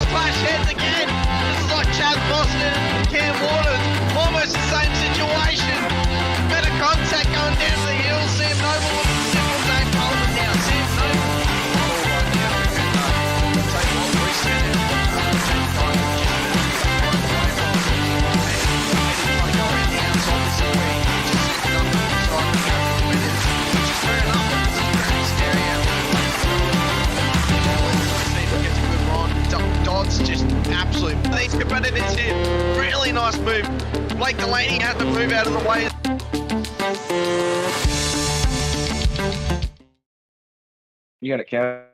clash heads again. This is like Chad Boston and Cam Waters. Almost the same situation. Better contact going down to the hill. Sam Noble with the simple name Coleman now. Sam Noble. Dodd's just absolute beast, but it's a really nice move. Blake Delaney had to move out of the way. You got it, Kev.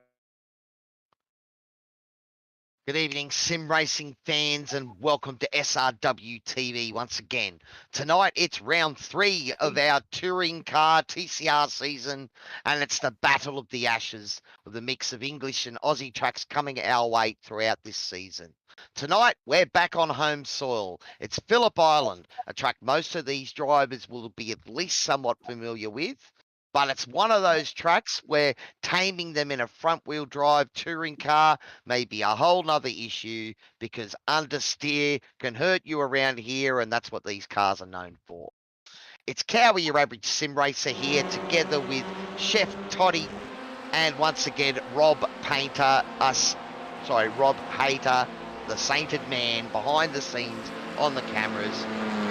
Good evening, sim racing fans, and welcome to SRW TV once again. Tonight, it's round 3 of our touring car TCR season, and it's the Battle of the Ashes with a mix of English and Aussie tracks coming our way throughout this season. Tonight, we're back on home soil. It's Phillip Island, a track most of these drivers will be at least somewhat familiar with. But it's one of those tracks where taming them in a front-wheel drive touring car may be a whole nother issue because understeer can hurt you around here, and that's what these cars are known for. It's Cowy, your average sim racer here, together with Chef Toddy, and once again, Rob Hayter, the sainted man behind the scenes on the cameras.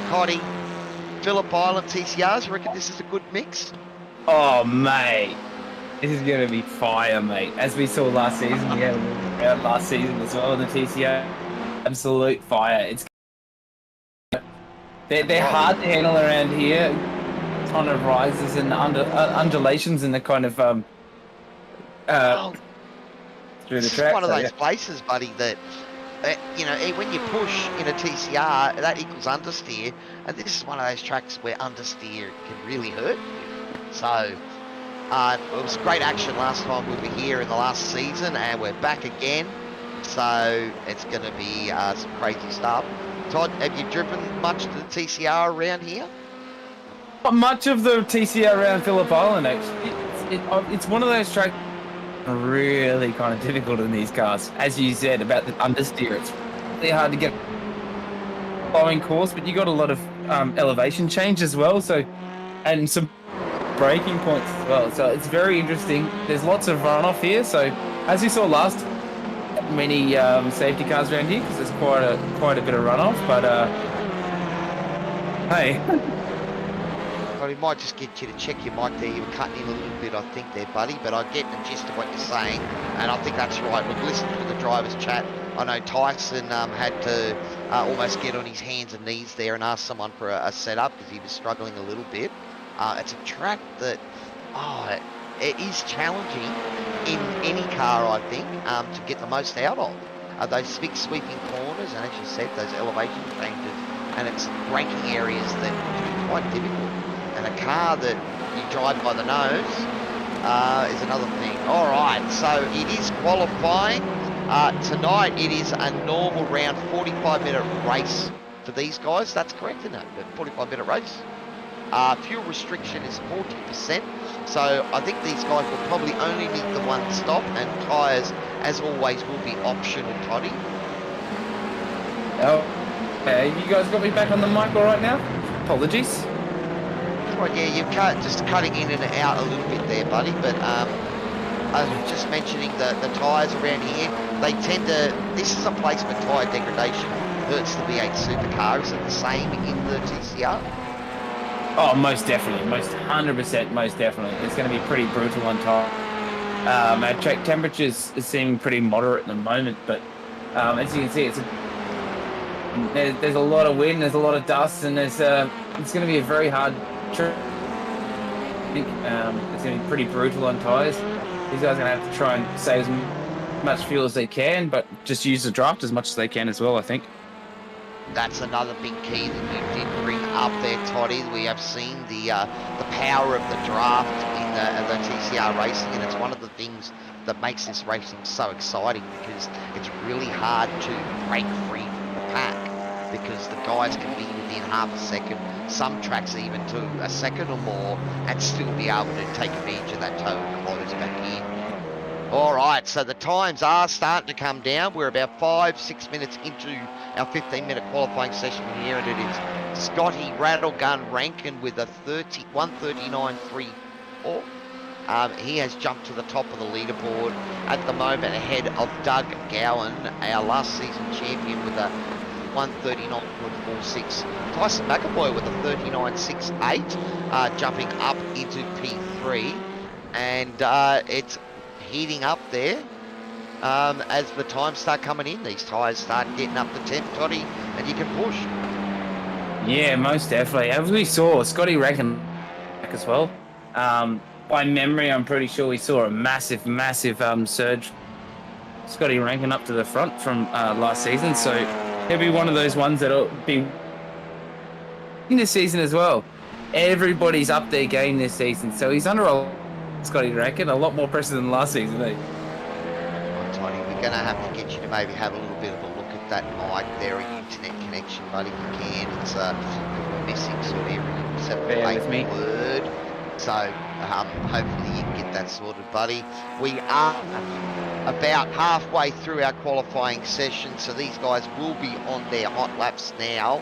Toddy, Phillip Island TCRs, reckon this is a good mix? Oh, mate. This is going to be fire, mate. As we saw last season, we had a round last season as well in the TCR. Absolute fire. They're hard to handle around here. Ton of rises and undulations in the kind of through the this track. Is one of those places, buddy, that when you push in a TCR, that equals understeer, and this is one of those tracks where understeer can really hurt you. So, it was great action last time we were here in the last season, and we're back again. So, it's going to be some crazy stuff. Todd, have you driven much of the TCR around here? Not much of the TCR around Phillip Island, actually. It's one of those tracks really kind of difficult in these cars. As you said about the understeer, it's really hard to get following course, but you got a lot of elevation change as well. So, and some braking points as well, so it's very interesting. There's lots of runoff here, so as you saw last, many safety cars around here because there's quite a bit of runoff. But hey, well, we might just get you to check your mic there. You were cutting in a little bit, I think, there, buddy. But I get the gist of what you're saying, and I think that's right. Look, listen to the drivers' chat. I know Tyson had to almost get on his hands and knees there and ask someone for a setup because he was struggling a little bit. It's a track that, it is challenging in any car, I think, to get the most out of. Those big sweeping corners, and as you said, those elevation changes, and it's braking areas that are quite difficult. And a car that you drive by the nose is another thing. All right, so it is qualifying. Tonight, it is a normal round 45-minute race for these guys. That's correct, isn't it? A 45-minute race. Fuel restriction is 40%, so I think these guys will probably only need the one stop, and tyres, as always, will be optional, Toddy. Oh, okay, you guys got me back on the mic all right now? Apologies. Right, yeah, you're just cutting in and out a little bit there, buddy, but I was just mentioning the tyres around here, they tend to, this is a place where tyre degradation hurts the V8 supercar. Is it the same in the TCR? Oh, most definitely, most 100%, most definitely. It's going to be pretty brutal on top. Our track temperatures are seeming pretty moderate at the moment, but as you can see, there's a lot of wind, there's a lot of dust, and it's going to be a very hard trip. I think it's going to be pretty brutal on tyres. These guys are going to have to try and save as much fuel as they can, but just use the draft as much as they can as well, I think. That's another big key that you did bring up there, Toddy. We have seen the power of the draft in the TCR racing, and it's one of the things that makes this racing so exciting because it's really hard to break free from the pack because the guys can be within half a second, some tracks even to a second or more, and still be able to take advantage of that tow and close back in. All right, so the times are starting to come down. We're about 5-6 minutes into our 15-minute qualifying session here, and it is Scotty Rattlegun Rankin with a 1:39.34. He has jumped to the top of the leaderboard at the moment, ahead of Doug Gowan, our last season champion, with a 1:39.46. Tyson McAvoy with a 39.68, jumping up into P3, and it's heating up there as the times start coming in. These tyres start getting up the temp, Toddy, and you can push. Yeah, most definitely. As we saw, Scotty Rankin as well. By memory, I'm pretty sure we saw a massive surge. Scotty Rankin up to the front from last season, so he'll be one of those ones that'll be in this season as well. Everybody's up their game this season, so he's under a Scotty Rankin, a lot more pressure than last season, eh? Tony, we're going to have to get you to maybe have a little bit of a look at that mic there, a internet connection, buddy, if you can. It's missing sort of every separate word. So hopefully you can get that sorted, buddy. We are about halfway through our qualifying session, so these guys will be on their hot laps now.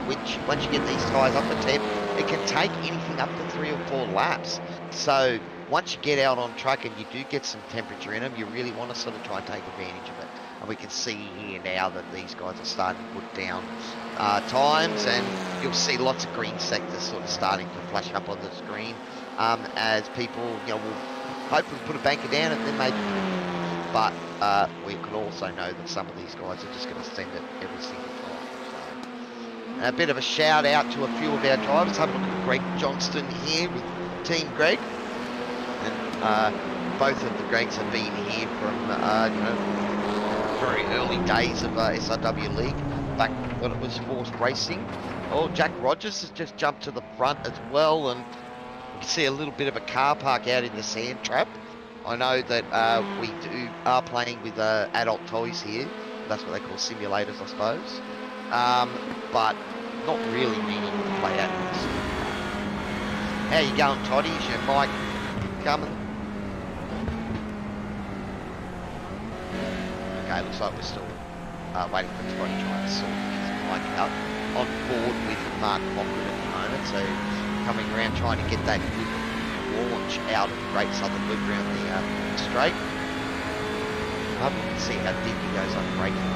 Which, once you get these tyres up the temp, it can take anything up to 3 or 4 laps. So once you get out on track and you do get some temperature in them, you really want to sort of try and take advantage of it. And we can see here now that these guys are starting to put down times, and you'll see lots of green sectors sort of starting to flash up on the screen as people, will hopefully put a banker down and then maybe. But we can also know that some of these guys are just going to send it every single time. A bit of a shout out to a few of our drivers. Have a look at Greg Johnston here with Team Greg, and both of the Gregs have been here from very early days of SRW League, back when it was forced racing. Oh, Jack Rogers has just jumped to the front as well, and you can see a little bit of a car park out in the sand trap. I know that we are playing with adult toys here. That's what they call simulators, I suppose. But not really meaning to play at this. How you going, Toddy? Is your mic coming? Okay, looks like we're still waiting for Toddy trying to sort his mic out. On board with Mark Cochran at the moment, so coming around trying to get that good launch out of the Great Southern Loop around the straight. You can see how deep he goes on braking.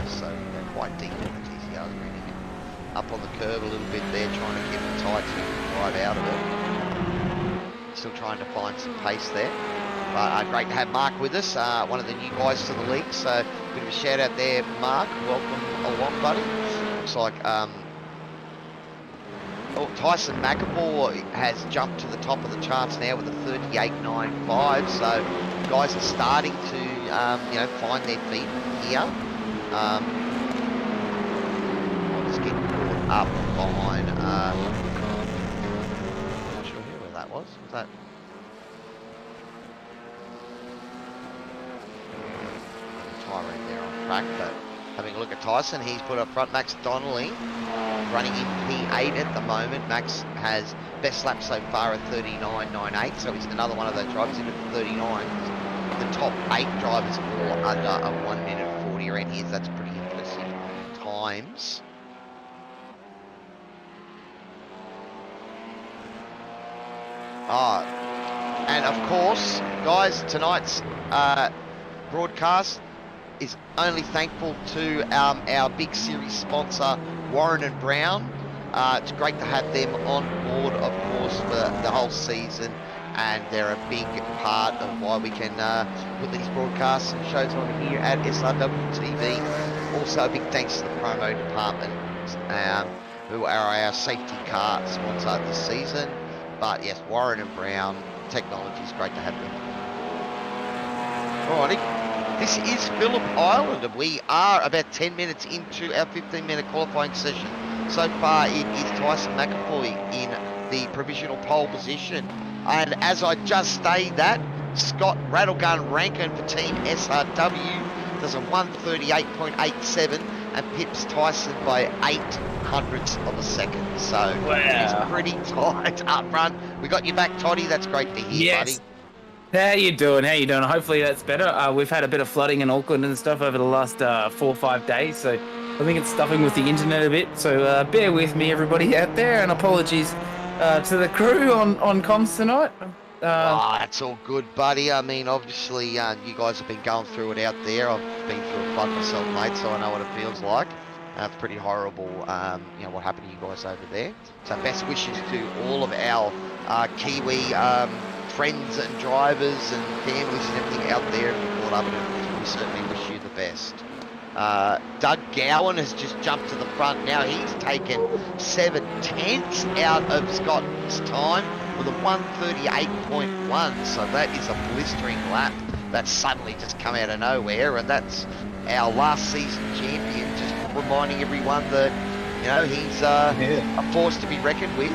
So they're quite deep in the TCRs really. Up on the curve a little bit there, trying to keep the tight so you can drive out of it. Still trying to find some pace there. But great to have Mark with us, one of the new guys to the league. So a bit of a shout out there, Mark. Welcome along, buddy. Looks like Tyson McAvoy has jumped to the top of the charts now with a 38.95. So guys are starting to find their feet here. I'll just get caught up behind. Not sure where that was. Was that? Tyrone there on track, but having a look at Tyson, he's put up front. Max Donnelly running in P8 at the moment. Max has best lap so far at 39.98, so he's another one of those drivers into the 39s. The top 8 drivers all under a 1:40 around here, so that's pretty impressive times. And of course, guys, tonight's broadcast is only thankful to our big series sponsor, Warren and Brown. It's great to have them on board, of course, for the whole season, and they're a big part of why we can put these broadcasts and shows on here at SRW TV. Also, a big thanks to the promo department, who are our safety car sponsor this season. But yes, Warren and Brown Technology is great to have them. Alrighty, this is Phillip Island, and we are about 10 minutes into our 15-minute qualifying session. So far, it is Tyson McAvoy in the provisional pole position. And as I just stated that, Scott Rattlegun Rankin for Team SRW does a 1:38.87 and pips Tyson by 800ths of a second. So Wow. he's pretty tight up front. We got you back, Toddy. That's great to hear, buddy. How you doing? Hopefully that's better. We've had a bit of flooding in Auckland and stuff over the last 4 or 5 days, so I think it's stuffing with the internet a bit. So bear with me, everybody out there, and apologies to the crew on comms tonight. That's all good, buddy. I mean, obviously, you guys have been going through it out there. I've been through a flood myself, mate, so I know what it feels like. It's pretty horrible, what happened to you guys over there. So best wishes to all of our Kiwi friends and drivers and families and everything out there. If you're caught up in it, we certainly wish you the best. Doug Gowan has just jumped to the front now. He's taken 7/10 out of Scott's time with a 1:38.1. So that is a blistering lap that's suddenly just come out of nowhere, and that's our last season champion. Just reminding everyone that he's a force to be reckoned with.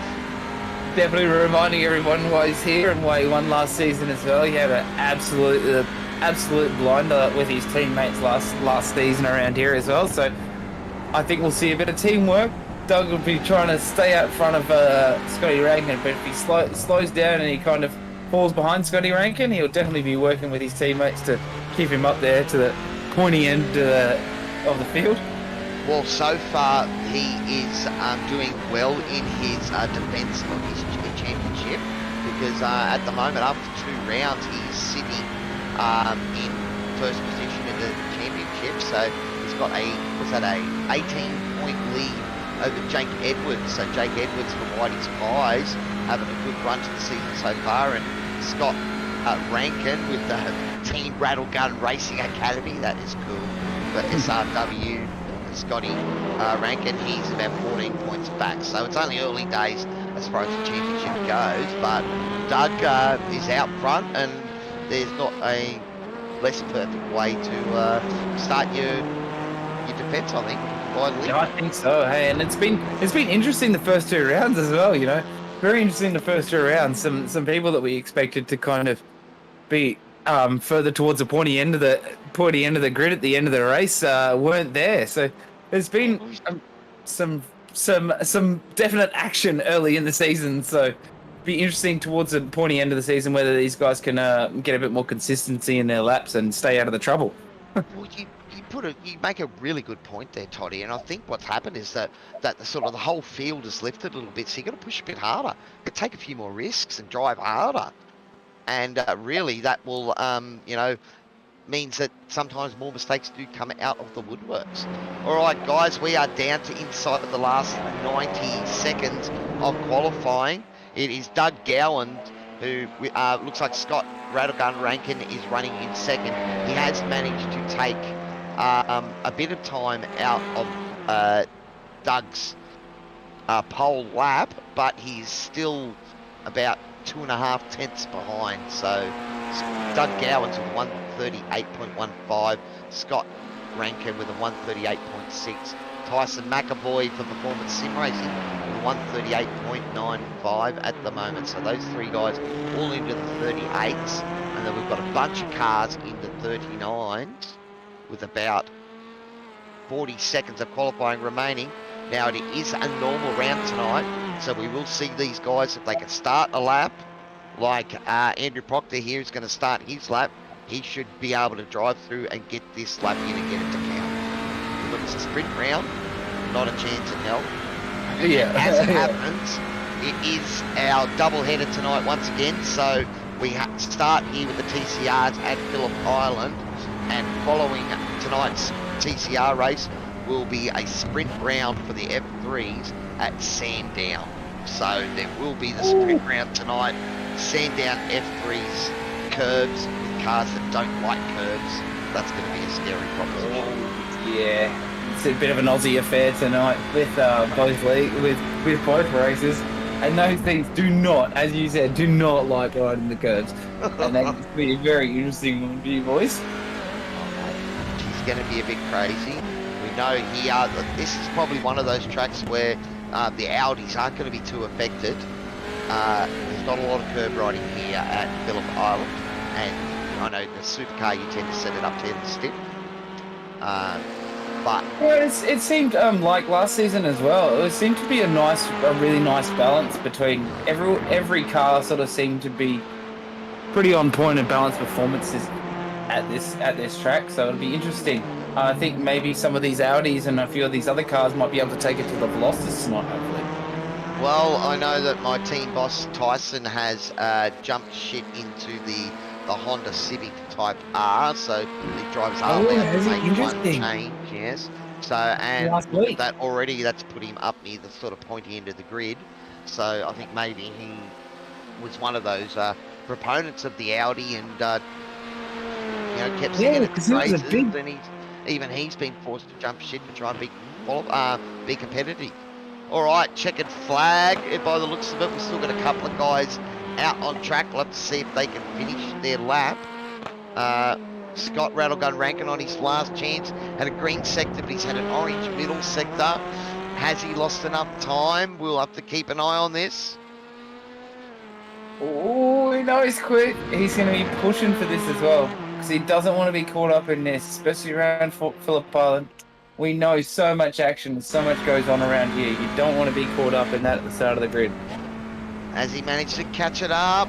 Definitely reminding everyone why he's here and why he won last season as well. He had an absolute blinder with his teammates last season around here as well. So I think we'll see a bit of teamwork. Doug will be trying to stay out front of Scotty Rankin, but if he slows down and he kind of falls behind Scotty Rankin, he'll definitely be working with his teammates to keep him up there to the pointy end of the field. Well, so far he is doing well in his defence of his championship, because at the moment, after 2 rounds, he's sitting in first position in the championship. So he's got a 18-point lead over Jake Edwards. So Jake Edwards from Whitey's Pies having a good run to the season so far, and Scott Rankin with the Team Rattlegun Racing Academy. That is cool. But SRW. Scotty Rankin, he's about 14 points back, so it's only early days as far as the championship goes, but Doug is out front, and there's not a less perfect way to start your defence, I think, by lead. Yeah, I think so. Hey, and it's been interesting the first 2 rounds as well. Very interesting the first 2 rounds. Some people that we expected to kind of be further towards the pointy end of the grid at the end of the race weren't there. So there's been some definite action early in the season. So be interesting towards the pointy end of the season whether these guys can get a bit more consistency in their laps and stay out of the trouble. Well, you make a really good point there, Toddy, and I think what's happened is that the whole field has lifted a little bit, so you've got to push a bit harder, you got to take a few more risks and drive harder. And really, that will, means that sometimes more mistakes do come out of the woodworks. All right, guys, we are down to inside of the last 90 seconds of qualifying. It is Doug Gowan, who looks like Scott Rattlegun Rankin is running in second. He has managed to take a bit of time out of Doug's pole lap, but he's still about 2.5 tenths behind. So Doug Gowan's with 1:38.15, Scott Rankin with a 1:38.6, Tyson McAvoy for Performance Sim Racing with 1:38.95 at the moment. So those 3 guys all into the 38s, and then we've got a bunch of cars in the 39s with about 40 seconds of qualifying remaining. Now it is a normal round tonight, so we will see these guys if they can start a lap. Like Andrew Proctor here is going to start his lap. He should be able to drive through and get this lap in and get it to count. But it's a sprint round, not a chance in hell. Yeah. As it happens, it is our double header tonight once again. So we start here with the TCRs at Phillip Island, and following tonight's TCR race will be a sprint round for the F3s at Sandown. So there will be the sprint round tonight. Sandown F3s, curbs with cars that don't like curbs. That's going to be a scary proposition. Yeah, it's a bit of an Aussie affair tonight with with both races. And those things do not, as you said, do not like riding the curbs. And that's going to be a very interesting one for you boys. She's going to be a bit crazy. We know here that this is probably one of those tracks where the Audis aren't going to be too affected. There's not a lot of curb riding here at Phillip Island, and I know the supercar you tend to set it up to the stiff. But Yeah, it seemed like last season as well. It seemed to be a really nice balance between every car. Sort of seemed to be pretty on point and balanced performances at this track. So it'll be interesting. I think maybe some of these Audis and a few of these other cars might be able to take it to the velocities tonight, hopefully. well, I know that my team boss Tyson has jumped shit into the Honda Civic Type R, so the drivers are allowed to make one change, yes. So, and that already, that's put him up near the sort of pointy end of the grid. So I think maybe he was one of those proponents of the Audi and, kept singing at the races, and he's been forced to jump shit to try and be competitive. All right, checkered flag. By the looks of it, we've still got a couple of guys out on track. We'll have to see if they can finish their lap. Scott Rattlegun Rankin on his last chance had a green sector, but he's had an orange middle sector. Has he lost enough time? We'll have to keep an eye on this. Oh, we know he's quick. He's going to be pushing for this as well because he doesn't want to be caught up in this, especially around Phillip Island. We know so much action, so much goes on around here. You don't want to be caught up in that at the start of the grid. Has he managed to catch it up?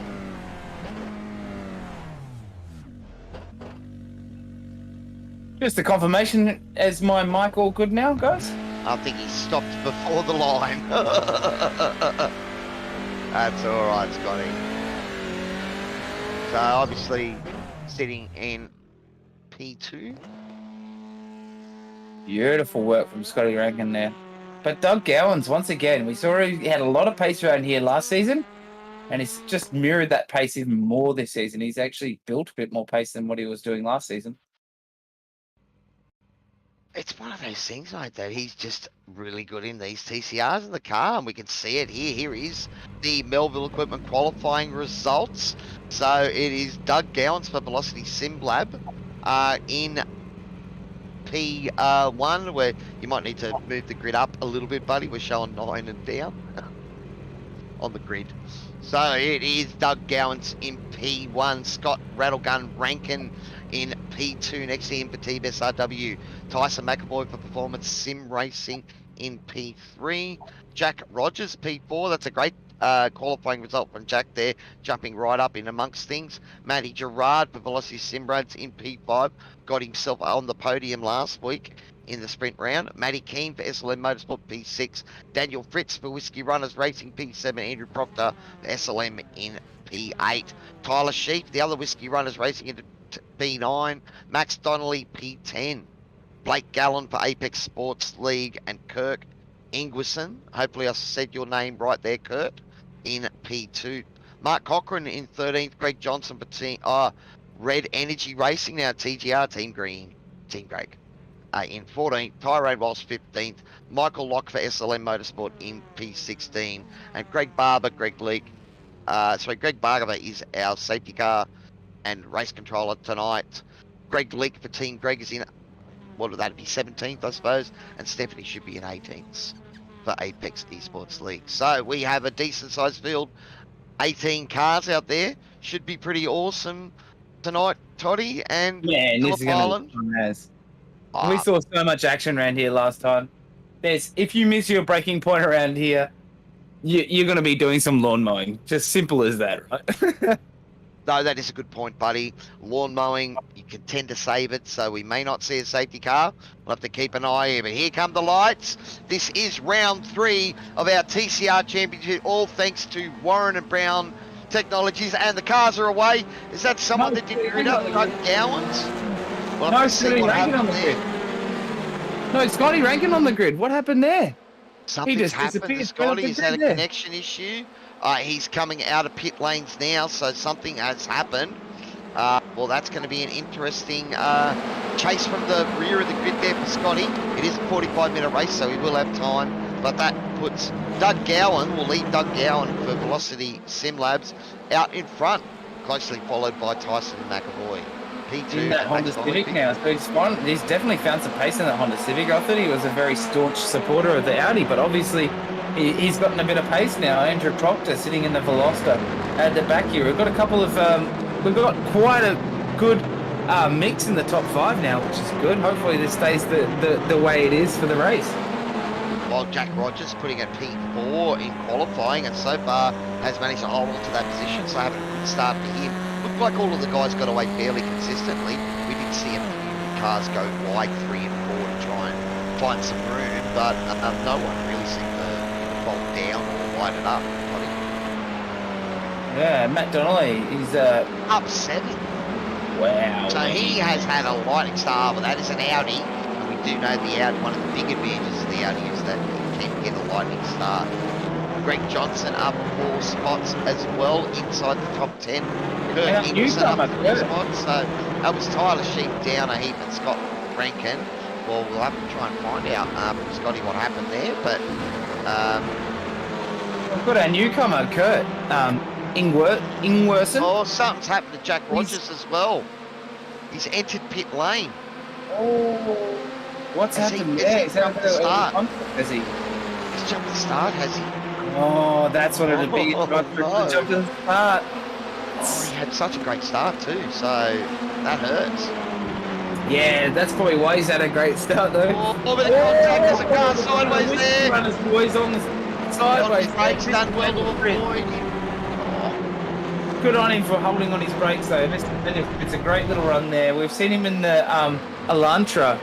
Just a confirmation, is my mic all good now, guys? I think he stopped before the line. That's all right, Scotty. So obviously sitting in P2. Beautiful work from Scotty Rankin there. But Doug Gowans, once again, we saw he had a lot of pace around here last season, and he's just mirrored that pace even more this season. He's actually built a bit more pace than what he was doing last season. It's one of those things like that. He's just really good in these TCRs in the car, and we can see it here. Here is the Melville Equipment qualifying results. So it is Doug Gowans for Velocity Sim Lab in P1, where you might need to move the grid up a little bit, buddy. We're showing 9 and down on the grid. So it is Doug Gowans in P1, Scott Rattlegun Rankin in P2, next to him for Team SRW, Tyson McAvoy for Performance Sim Racing in P3, Jack Rogers P4, that's a great qualifying result from Jack there, jumping right up in amongst things. Matty Gerard for Velocity Simbrads in P5, got himself on the podium last week in the sprint round. Matty Keane for SLM Motorsport P6, Daniel Fritz for Whiskey Runners Racing P7, Andrew Proctor for SLM in P8, Tyler Sheep, the other Whiskey Runners Racing into P9, Max Donnelly P10, Blake Gallen for Apex Sports League, and Kirk Ingwerson, hopefully I said your name right there, Kurt, in P2. Mark Cochran in 13th, Greg Johnson for Red Energy Racing, now TGR, Team Greg. In 14th, Tyrone Walsh 15th, Michael Locke for SLM Motorsport in P16, and Greg Barber is our safety car and race controller tonight. Greg Leake for Team Greg is in, what would that be, 17th, I suppose, and Stephanie should be in 18th for Apex Esports League. So we have a decent sized field, 18 cars out there. Should be pretty awesome tonight, Toddy and Phillip Island. We saw so much action around here last time. If you miss your breaking point around here, you're going to be doing some lawn mowing. Just simple as that, right? No, that is a good point, buddy. Lawn mowing, you can tend to save it, so we may not see a safety car. We'll have to keep an eye here. But here come the lights. This is round 3 of our TCR Championship, all thanks to Warren and Brown Technologies. And the cars are away. Is that someone that didn't grid up? Doug Gowans? We'll have to see what happened there. No, Scotty Rankin on the grid. What happened there? Something's happened. Scotty's had a connection issue. He's coming out of pit lanes now, so something has happened. Well, that's going to be an interesting chase from the rear of the grid there for Scotty. It is a 45-minute race, so he will have time. But that puts Doug Gowan, will lead Doug Gowan for Velocity Sim Labs out in front, closely followed by Tyson McAvoy. P2 in that Honda Civic now, so he's definitely found some pace in that Honda Civic. I thought he was a very staunch supporter of the Audi, but obviously he's gotten a bit of pace now. Andrew Proctor sitting in the Veloster at the back here. We've got a couple of, we've got quite a good mix in the top 5 now, which is good. Hopefully this stays the way it is for the race. While Jack Rogers putting a P4 in qualifying, and so far has managed to hold on to that position, so having a good start for him. Looked like all of the guys got away fairly consistently. We did see a few cars go wide 3 and 4 to try and find some room, but no one really seemed to bolt down or light it up. Yeah, Matt Donnelly, he's up 7. Wow. So he has had a lightning start, but that is an Audi. And we do know the Audi, one of the big advantages of the Audi is that you can get a lightning start. Greg Johnson up 4 spots as well inside the top 10. Kurt Ingleson up 3 spots. So that was Tyler Sheep down a heap and Scott Rankin. Well, we'll have to try and find out, Scotty, what happened there. But we've got our newcomer, Kurt. Ingwerson. Oh, something's happened to Jack Rogers as well. He's entered pit lane. Oh, what's happened there? He's jumped the start. Has he? He's jumped the start, has he? Oh, that's what it'd be. No. Jumped the start. Oh, he had such a great start too, so that hurts. Yeah, that's probably why he's had a great start though. Oh, over the contact, there's a car sideways there. Runners boys on the sideways. Brakes done well to avoid him. Good on him for holding on his brakes though. It's a great little run there. We've seen him in the Elantra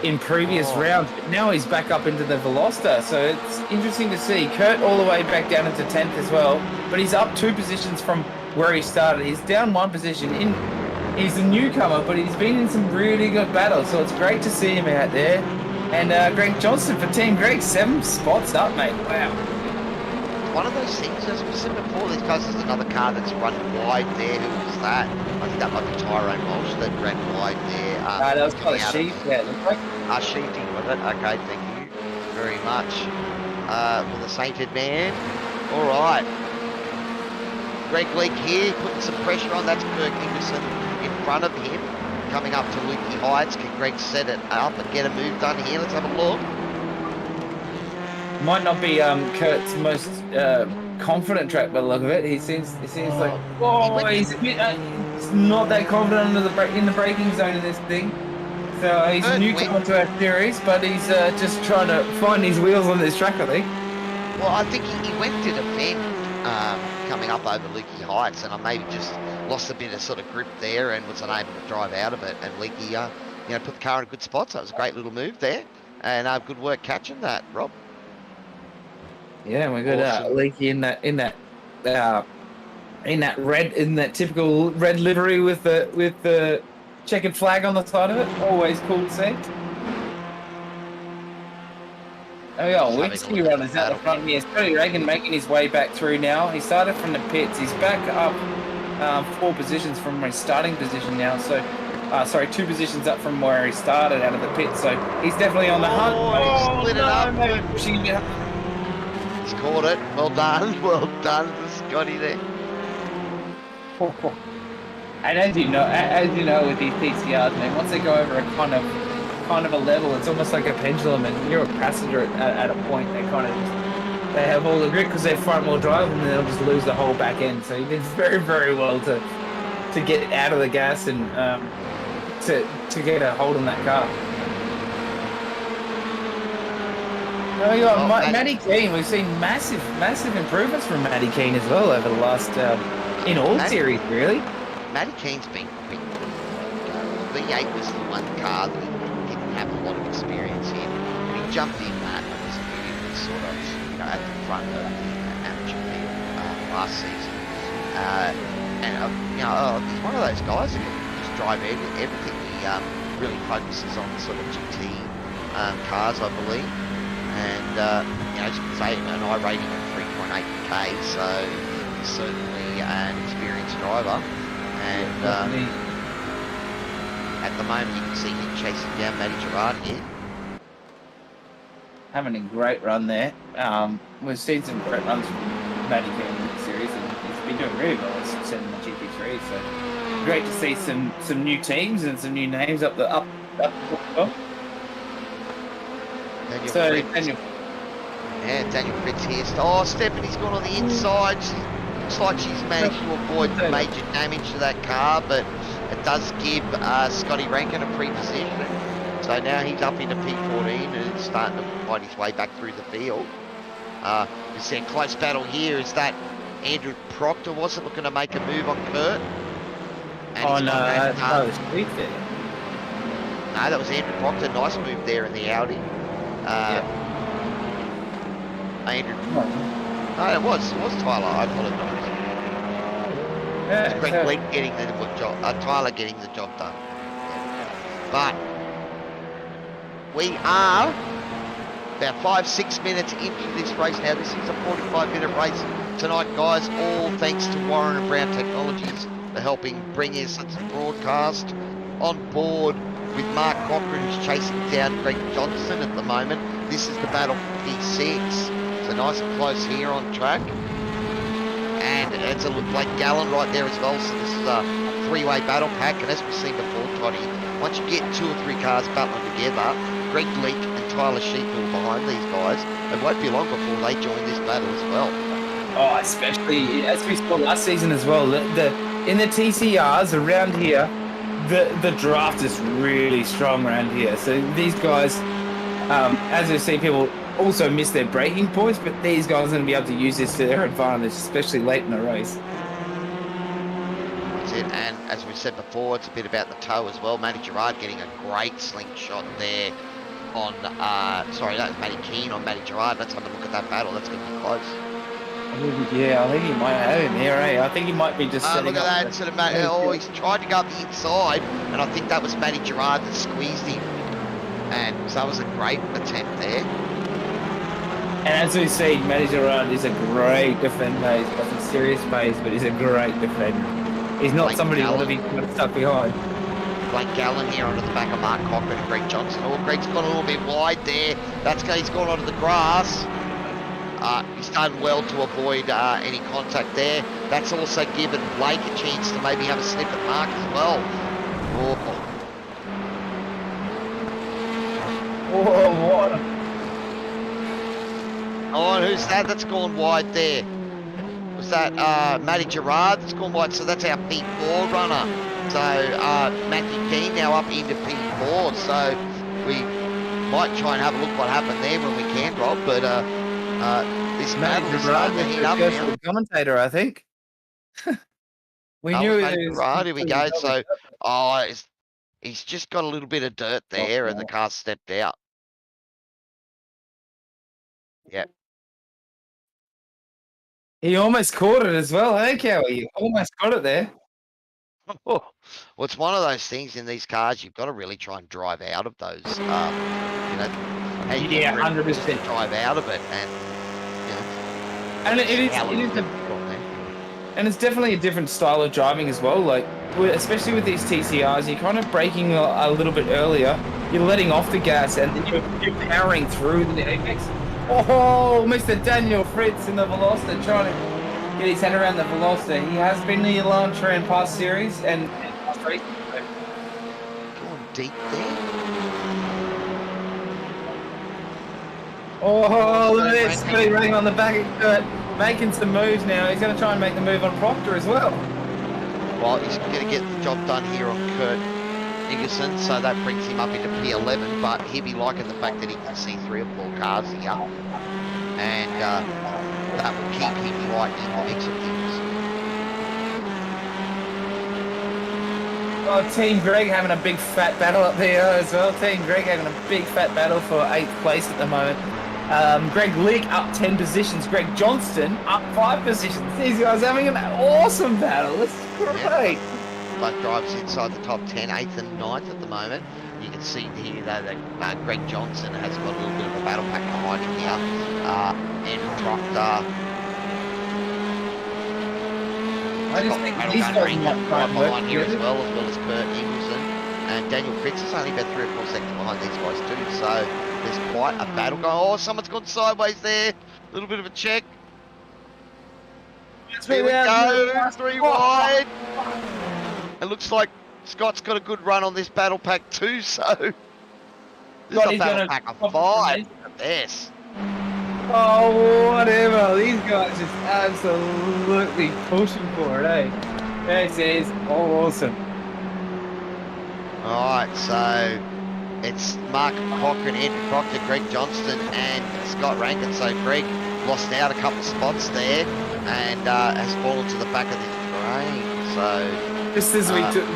in previous rounds, but now he's back up into the Veloster, so it's interesting to see. Kurt all the way back down into 10th as well, but he's up 2 positions from where he started. He's down 1 position. He's a newcomer, but he's been in some really good battles, so it's great to see him out there. And Greg Johnson for Team Greg, 7 spots up, mate. Wow. One of those things, as we said before, these guys, there's another car that's run wide there. Who was that? I think that might be Tyrone Walsh that ran wide there. That was kind of Sheep, yeah. Sheepy with it. Okay, thank you very much. For the Sainted Man. All right. Greg Leake here, putting some pressure on. That's Kirk Ingleson in front of him. Coming up to Lukey Heights. Can Greg set it up and get a move done here? Let's have a look. Might not be Kurt's most confident track by the look of it. He seems like he's a bit, he's not that confident in the braking zone in this thing. So he's new to our series, but he's just trying to find his wheels on this track, I think. Well, I think he went to defend coming up over Lukey Heights, and I maybe just lost a bit of sort of grip there and was unable to drive out of it. And Leakey, put the car in a good spot. So it was a great little move there, and good work catching that, Rob. Yeah, we got Leakey in that typical red livery with the checkered flag on the side of it. Always cool to see. Oh yeah, Whiskey runners out the front of me. Toddy Reagan making his way back through now. He started from the pits. He's back up 4 positions from his starting position now. So, 2 positions up from where he started out of the pit. So he's definitely on the hunt. Oh, split it up. Maybe pushing it. He's caught it. Well done. Well done to Scotty there. And as you know with these TCRs, man, once they go over a kind of a level, it's almost like a pendulum, and you're a passenger at a point. They have all the grip because they're front wheel drive, and they'll just lose the whole back end. So he did very, very well to get out of the gas and to get a hold on that car. Matty Keane. We've seen massive improvements from Matty Keane as well over the last in all series, really. Matty Keane's been quick. V8 was the one car that he didn't have a lot of experience in, and he jumped in that and was immediately sort of at the front of the amateur field last season. He's one of those guys who can just drive everything. He really focuses on sort of GT cars, I believe. And, as you can say, an I rating of 3.8k, so he's certainly an experienced driver. And at the moment, you can see him chasing down Matty Gerard here. Having a great run there. We've seen some great runs from Matty Keane in the series, and he's been doing really well as in the GP3. So great to see some new teams and some new names up the top. Daniel Fritz here. Oh, Stephanie's gone on the inside. Looks like she's managed to avoid major damage to that car, but it does give Scotty Rankin a pre-position. So now he's up into P14 and is starting to find his way back through the field. You see a close battle here. Is that Andrew Proctor wasn't looking to make a move on Kurt? And Oh, no, that was sweet there. No, that was Andrew Proctor. Nice move there in the Audi. Andrew. No, it was Tyler. I apologise. Yeah, It's Greg Leak getting the job. Tyler getting the job done. But we are about 5-6 minutes into this race now. This is a 45-minute race tonight, guys. All thanks to Warren and Brown Technologies for helping bring us a broadcast. On board with Mark Cochran, who's chasing down Greg Johnson at the moment. This is the battle for P6. So nice and close here on track. And it's a Blake Gallen right there as well. So this is a three-way battle pack. And as we've seen before, Toddy, once you get 2 or 3 cars battling together, Greg Leak and Tyler Sheeple behind these guys, it won't be long before they join this battle as well. Oh, especially as we saw last season as well. In the TCRs around here, the draft is really strong around here. So these guys, as we've seen, people also miss their braking points, but these guys are going to be able to use this to their advantage, especially late in the race. That's it, and as we said before, it's a bit about the toe as well. Matty Gerard getting a great slingshot there on, sorry, that was Matty Keane on Matty Gerard. Let's have a look at that battle. That's going to be close. Yeah, I think he might have him here, eh? I think he might be just setting look at up that, sort of he's tried to go up the inside, and I think that was Matty Gerard that squeezed him. And so that was a great attempt there. And as we see, Matty Gerard is a great defender. He's got some serious pace, but he's a great defender. He's not Blake somebody who Gallen. want to be stuck behind. Blake Gallen here onto the back of Mark Cochran and Greg Johnson. Oh, Greg's gone a little bit wide there. He's gone onto the grass. He's done well to avoid any contact there. That's also given Blake a chance to maybe have a snip at Mark as well. Oh, what? Oh, and who's that? That's gone wide there. Was that Matty Gerard that's gone wide? So that's our P4 runner. So Matthew Keane now up into P4. So we might try and have a look what happened there when we can, Rob. But this battle is starting to heat up now. The commentator, I think. We knew it was. Right, here we go. So, he's just got a little bit of dirt there, and the car stepped out. Yeah. He almost caught it as well, hey, Cowy? He almost got it there. Well, it's one of those things in these cars, you've got to really try and drive out of those. You know, how you Yeah, can 100%. drive out of it, and you know, And and it's definitely a different style of driving as well. Like, especially with these TCRs, you're kind of braking a little bit earlier. You're letting off the gas, and then you're powering through the apex. Oh, Mr. Daniel Fritz in the Veloster trying to get his head around the Veloster. He has been the Elantra in past series and past races. going deep there. Oh, look at this. Scotty running on the back of Kurt, making some moves now. He's going to try and make the move on Proctor as well. Well, he's going to get the job done here on Kurt Nickerson, so that brings him up into P11, but he'll be liking the fact that he can see 3 or 4 cars here, and that will keep him right in the mix of things. Oh, Team Greg having a big fat battle up there as well. Team Greg having a big fat battle for 8th place at the moment. Greg Leak up 10 positions. Greg Johnston up 5 positions. These guys having an awesome battle. This is great. Yeah. Both drivers inside the top 10, 8th and 9th at the moment. You can see here that Greg Johnson has got a little bit of a battle pack behind him here. Andrew Proctor. I just think battle these gun guys range might try right and work behind here as together. well as Kurt Ingleson. And Daniel Fritz is only about 3 or 4 seconds behind these guys too. So there's quite a battle going. Oh, someone's gone sideways there. A little bit of a check. Here we go, 3 wide. It looks like Scott's got a good run on this battle pack too, so this is a battle pack of 5 at best. Oh, whatever. These guys just absolutely pushing for it, eh? This is awesome. All right, so it's Mark Cochran, Andrew Proctor, Greg Johnston, and Scott Rankin. So Greg lost out a couple of spots there and has fallen to the back of the train. So just as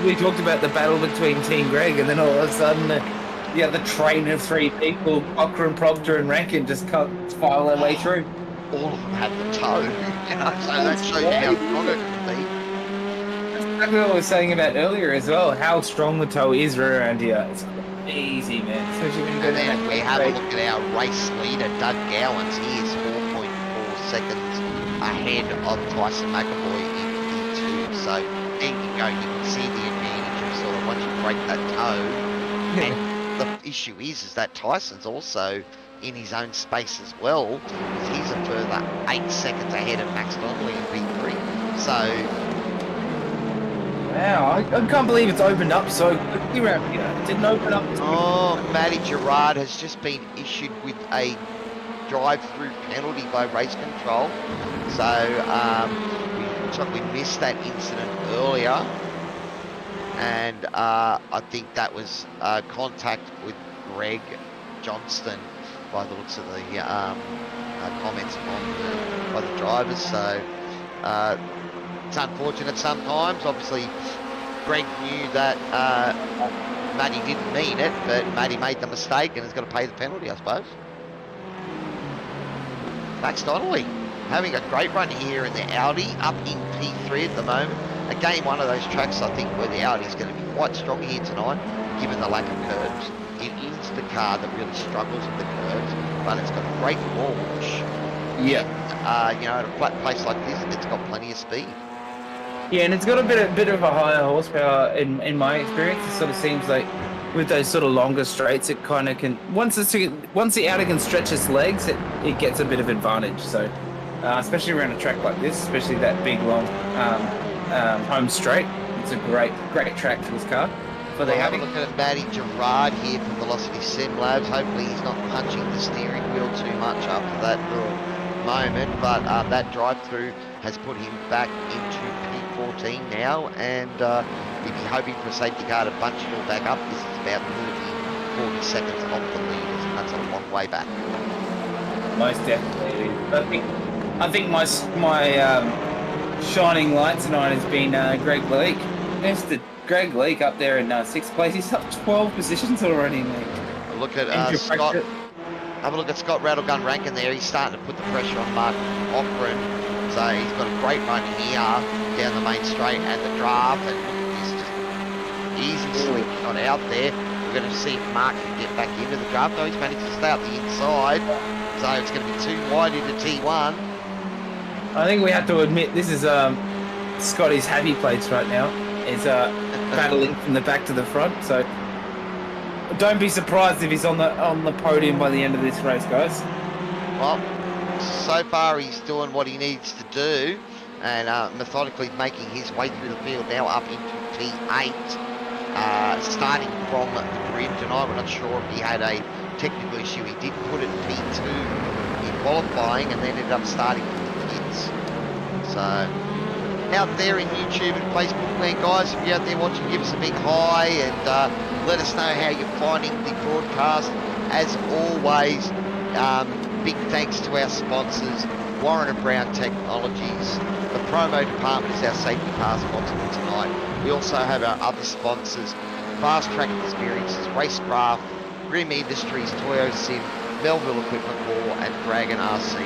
we talked about the battle between Team Greg, and then all of a sudden the other train of three people, Cochran, Proctor, and Rankin, just can't file their way through. All of them have the toe, you know, so that shows you how strong it can be. That's exactly what I was saying about earlier as well, how strong the toe is around here. It's easy, man. Especially when you go And then down if we have a look at our race leader, Doug Gowans, he is 4.4 seconds ahead of Tyson McAvoy in P2. So there you go, you can see the advantage of sort of once you break that toe. And the issue is that Tyson's also in his own space as well, because he's a further 8 seconds ahead of Max Donnelly in P3. So wow, I can't believe it's opened up so quickly around here. It didn't open up this quickly. Matty Gerard has just been issued with a drive-through penalty by race control. So looks like we missed that incident earlier. And I think that was contact with Greg Johnston by the looks of the comments by the drivers. So it's unfortunate sometimes. Obviously, Greg knew that Matty didn't mean it, but Matty made the mistake and has got to pay the penalty, I suppose. Max Donnelly having a great run here in the Audi, up in P3 at the moment. Again, one of those tracks I think where the Audi is going to be quite strong here tonight, given the lack of curves. It is the car that really struggles with the curves, but it's got a great launch. Yeah. And, you know, at a flat place like this, it's got plenty of speed. Yeah, and it's got a bit of a higher horsepower in my experience. It sort of seems like with those sort of longer straights, it kind of can once the Audi can stretch its legs, it gets a bit of advantage. So especially around a track like this, especially that big long home straight, it's a great track for this car. We'll have a look at Matty Gerard here from Velocity Sim Labs. Hopefully he's not punching the steering wheel too much after that little moment, but that drive-through has put him back into P14 now, and he'd be hoping for a safety car to bunch it all back up. This is about 40 seconds off the leaders, and that's a long way back. Most definitely. I think my shining light tonight has been Greg Leake. Mr. Greg Leake up there in 6th place. He's up 12 positions already, mate. Look at Scott. Have a look at Scott Rattlegun Rankin there. He's starting to put the pressure on Mark Cochran. So he's got a great run here down the main straight and the draft. And he's just easy slick shot out there. We're going to see if Mark can get back into the draft. Though he's managed to stay out the inside. So it's going to be too wide into T1. I think we have to admit this is Scotty's happy place right now. Is battling from the back to the front. So don't be surprised if he's on the podium by the end of this race, guys. Well, so far he's doing what he needs to do and methodically making his way through the field now up into P8. Starting from the grid tonight. We're not sure if he had a technical issue. He did put it in P2 in qualifying and then ended up starting from the pits. So out there in YouTube and Facebook land, guys, if you're out there watching, give us a big hi and let us know how you're finding the broadcast. As always, big thanks to our sponsors, Warren and Brown Technologies. The promo department is our safety car sponsor for tonight. We also have our other sponsors, Fast Track Experiences, Racecraft, Grim Industries, Toyo Sim, Melville Equipment Law, and Dragon RC.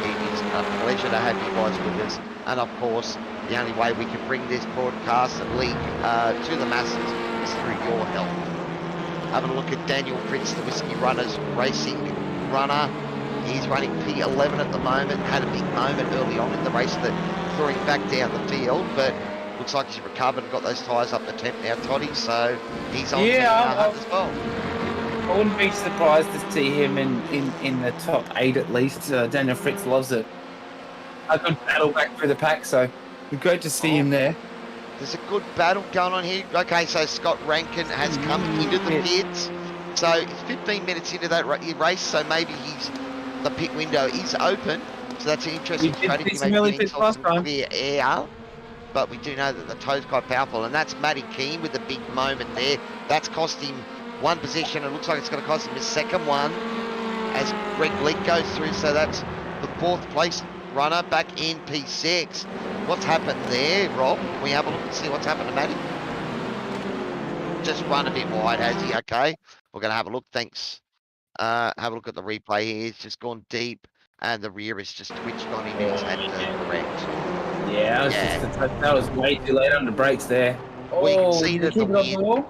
It is a pleasure to have you guys with us. And of course, the only way we can bring this broadcast and league to the masses is through your help. Having a look at Daniel Fritz, the Whiskey Runners Racing runner. He's running P11 at the moment. Had a big moment early on in the race that threw him back down the field, but looks like he's recovered and got those tyres up the temp now, Toddy. So he's on to hunt as well. I wouldn't be surprised to see him in the top 8 at least. Daniel Fritz loves a good battle back through the pack, so it's great to see him there. There's a good battle going on here. Okay, so Scott Rankin has come into the pits. So it's 15 minutes into that race, so maybe the pit window is open. So that's an We interesting did strategy, see some maybe early getting pits himself last some time. clear air. But we do know that the toe's quite powerful, and that's Matty Keane with the big moment there. That's cost him one position. It looks like it's going to cost him his second one as Greg Leak goes through. So that's the 4th place runner back in P6. What's happened there, Rob? Can we have a look and see what's happened to Matty? Just run a bit wide, has he? Okay, we're going to have a look. Thanks. Have a look at the replay here. He's just gone deep, and the rear is just twitched on him, and he's had to correct. Yeah, that was way too late on the brakes there. Well, you can Oh, see did he that the keep it off the wind. wall?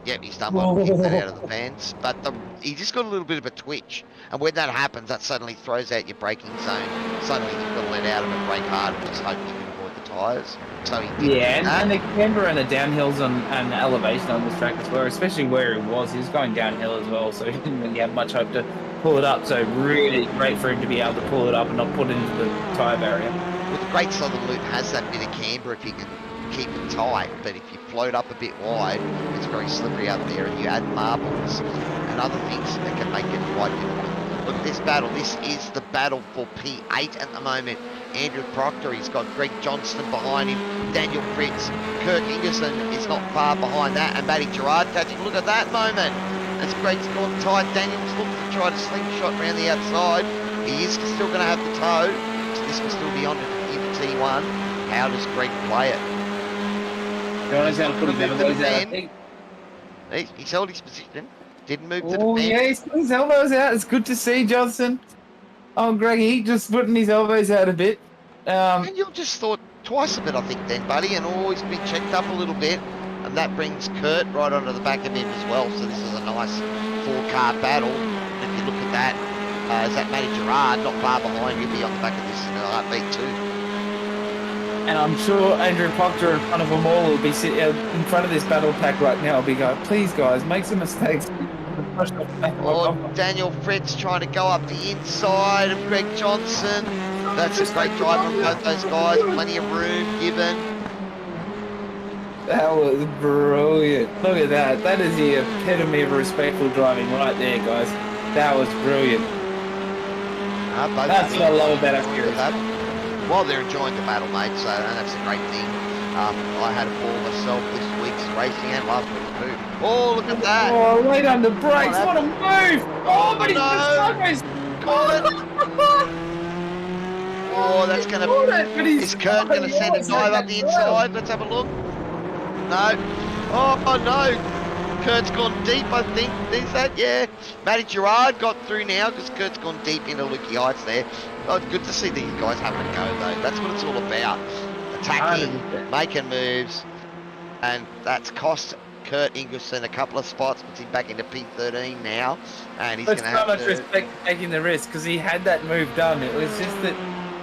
Yep, he's done well to kick that out of the fence. But he just got a little bit of a twitch. And when that happens, that suddenly throws out your braking zone. Suddenly you've got to let out of it, brake hard, and just hope you can avoid the tyres. So he did Yeah, and the camber and the downhills and the elevation on this track as well, especially where he was going downhill as well, so he didn't really have much hope to pull it up. So really great for him to be able to pull it up and not put it into the tyre barrier. Well, the Great Southern Loop has that bit of camber if you can keep it tight, but if you float up a bit wide, it's very slippery up there, and you add marbles and other things that can make it quite difficult. Look at this battle. This is the battle for P8 at the moment. Andrew Proctor, he's got Greg Johnston behind him, Daniel Fritz, Kirk Ingerson is not far behind that, and Matty Gerard catching. Look at that moment. As Greg's gone tight, Daniel's looking to try to slingshot around the outside. He is still going to have the toe, so this will still be on into T1. How does Greg play it? He's going to put his elbows out, I think. He's held his position. Didn't move to the Oh, fence. yeah, he's put his elbows out. It's good to see, Johnson. Oh, Greg, he just putting his elbows out a bit. And you just thought twice of it, I think, then, buddy, and always been checked up a little bit. And that brings Kurt right onto the back of him as well. So this is a nice 4-car battle. And if you look at that, is that Matty Gerard not far behind? He'll be on the back of this in a heartbeat too. And I'm sure Andrew Proctor in front of them all will be sitting in front of this battle pack right now. Will be going, please, guys, make some mistakes. Or Daniel Fritz trying to go up the inside of Greg Johnson. That's a great drive from both those guys. Plenty of room given. That was brilliant. Look at that. That is the epitome of respectful driving right there, guys. That was brilliant. That's what I love about our Well, they're enjoying the battle, mate, so that's a great thing. I had a ball myself this week's racing and last week too. Oh, look at that. Oh, right on the brakes. What a move. Oh, but he's sideways. Oh, that's going to... Is Kurt going to send a dive up the inside? Let's have a look. No. Oh, no. Kurt's gone deep, I think. Is that? Yeah. Matty Gerard got through now because Kurt's gone deep into Lukey Heights there. Oh, it's good to see these guys having a go, though. That's what it's all about. Attacking, making moves, and that's cost Kurt Ingerson a couple of spots, puts him back into P13 now, and he's going to have to... so much respect for taking the risk because he had that move done. It was just that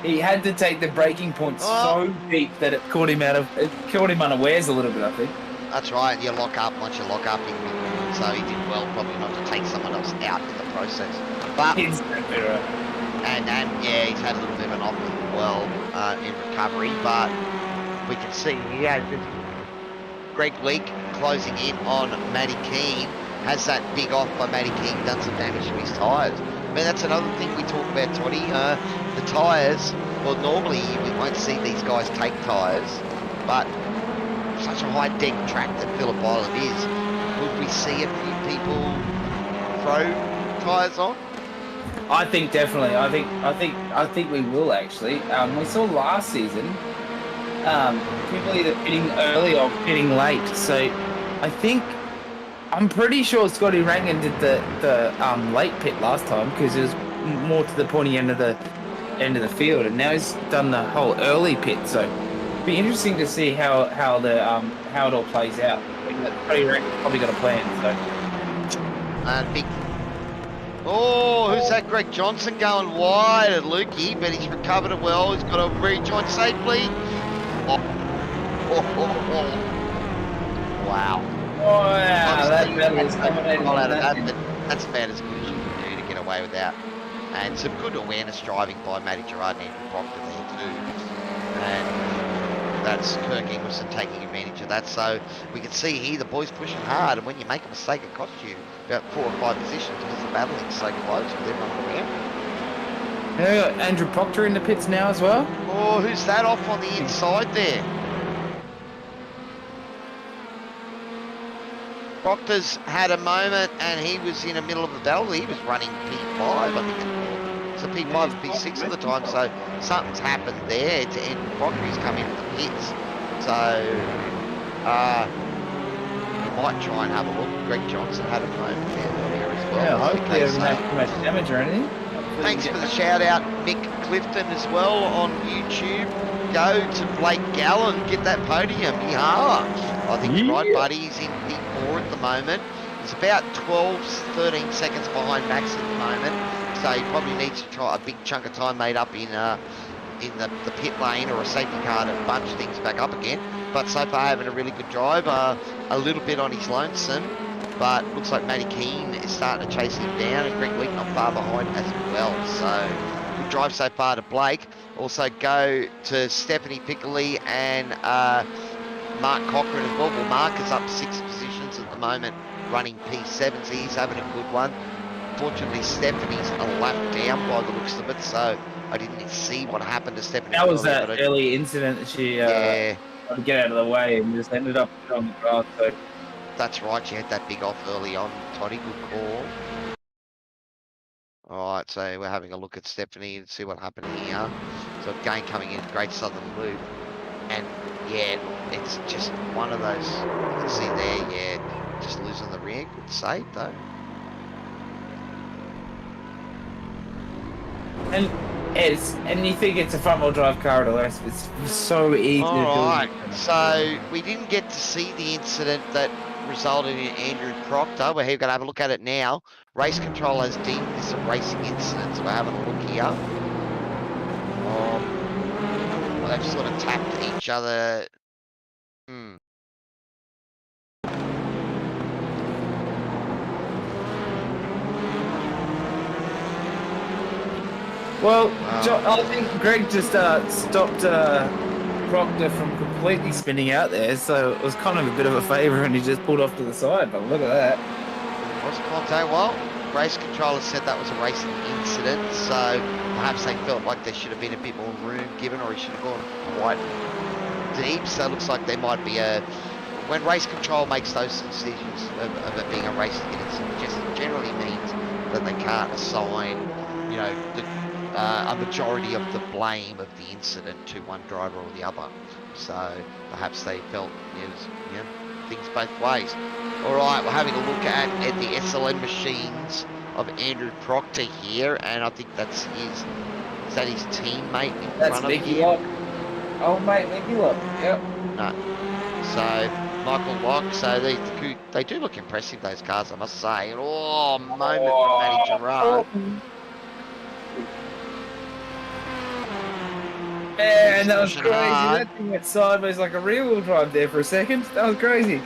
he had to take the braking point so deep that it caught him unawares a little bit, I think. That's right. You lock up. Once you lock up, he can be good. So he did well, probably not to take someone else out in the process. But and yeah, he's had a little bit of an off as well in recovery. But we can see here Greg Leak closing in on Matty Keane. Has that big off by Matty Keane done some damage to his tyres? I mean, that's another thing we talk about, Toddy. The tyres. Well, normally we won't see these guys take tyres, but such a high deck track that Phillip Island is, would we see a few people throw tyres on? I think definitely. I think we will actually. We saw last season people either pitting early or pitting late. So I'm pretty sure Scotty Rangan did the late pit last time because it was more to the pointy end of the field, and now he's done the whole early pit. So it'd be interesting to see how it all plays out. Scotty Rangan's probably got a plan. So Big. Oh, who's that? Greg Johnson going wide at Lukey, but he's recovered it well. He's got to rejoin safely. Oh. Wow. Wow, that was that's about as good as you can do to get away with that. And some good awareness driving by Matty Gerard and Andrew Proctor there too. And that's Kirk Ingleson taking advantage of that. So we can see here the boys pushing hard, and when you make a mistake, it costs you about 4 or 5 positions because the battling's so close with everyone around. Yeah, Andrew Proctor in the pits now as well. Oh, who's that off on the inside there? Proctor's had a moment and he was in the middle of the battle. He was running P5, I think. So P5 and P6 at the time, so something's happened there to Andrew Proctor. He's come into the pits. So, we might try and have a look. Greg Johnson had a moment there earlier as well. Yeah, hopefully Okay, it doesn't have too much damage or anything. thanks for the shout out, Mick Clifton, as well on YouTube. Go to Blake Gallen, get that podium. Yeah. I think you're right, buddy. He's in P4 at the moment. He's about 12, 13 seconds behind Max at the moment. So he probably needs to try a big chunk of time made up in the pit lane or a safety car to bunch things back up again. But so far having a really good drive, a little bit on his lonesome. But looks like Matty Keane is starting to chase him down, and Greg Leak not far behind as well. So good drive so far to Blake. Also go to Stephanie Piccoli and Mark Cochran as well. Well, Mark is up 6 positions at the moment, running P7, so he's having a good one. Fortunately, Stephanie's a lap down by the looks of it, so I didn't see what happened to Stephanie. That was that early incident that she tried to get out of the way and just ended up on the grass. So. That's right, she had that big off early on, Toddy, good call. Alright, so we're having a look at Stephanie and see what happened here. So again coming in, Great Southern Loop. And yeah, it's just one of those, you can see there, yeah, just losing the rear. Good save though. And you think it's a front-wheel drive car at all, it's so easy to do. Alright, so we didn't get to see the incident that resulted in Andrew Proctor. We're going to have a look at it now. Race control has deemed this a racing incident, so we're having a look here. Well, they've sort of tapped each other. Well, I think Greg just stopped Proctor from completely spinning out there, so it was kind of a bit of a favour and he just pulled off to the side, but look at that. What's Conte? Well, race controller said that was a racing incident, so perhaps they felt like there should have been a bit more room given, or he should have gone quite deep, so it looks like there might be a... When race control makes those decisions of it being a racing incident, it just generally means that they can't assign, you know, a majority of the blame of the incident to one driver or the other. So perhaps they felt it was, you know, things both ways. All right, we're having a look at the SLM machines of Andrew Proctor here, and I think that's his teammate in front of him. Oh mate, Mickey Lock. Yep. No. So Michael Locke. So they do look impressive, those cars, I must say. Oh, moment from Matty Gerard. Man, that was crazy. That thing went sideways like a rear-wheel drive there for a second. That was crazy.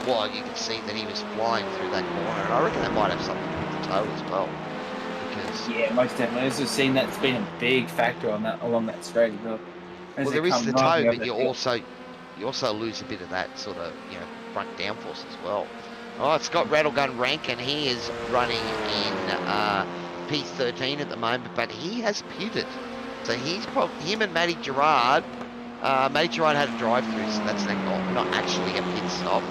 Well, you can see that he was flying through that corner, and I reckon that might have something to do with the toe as well. Because yeah, most definitely. I've just seen that's been a big factor on that along that straight as well. Well, there is the toe, but you also lose a bit of that sort of, you know, front downforce as well. All right, Scott Rattlegun Rankin, he is running in P13 at the moment, but he has pitted. So he's probably, him and Matty Gerard, Matty Gerard had a drive-through, so that's not actually a pit stop.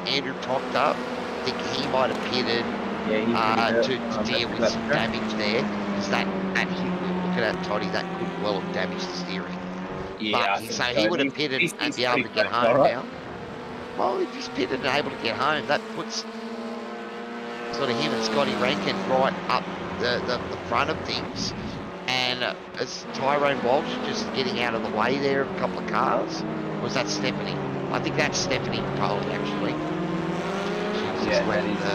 Andrew Proctor, I think he might have pitted to deal with some damage there, because that looking at Toddy, that could well have damaged the steering. Yeah, but so he would have pitted and be able to get home now. Well, if he's pitted and able to get home, that puts sort of him and Scotty Rankin right up the front of things. And is Tyrone Walsh just getting out of the way there of a couple of cars? Or was that Stephanie? I think that's Stephanie Coley, actually. She was just letting the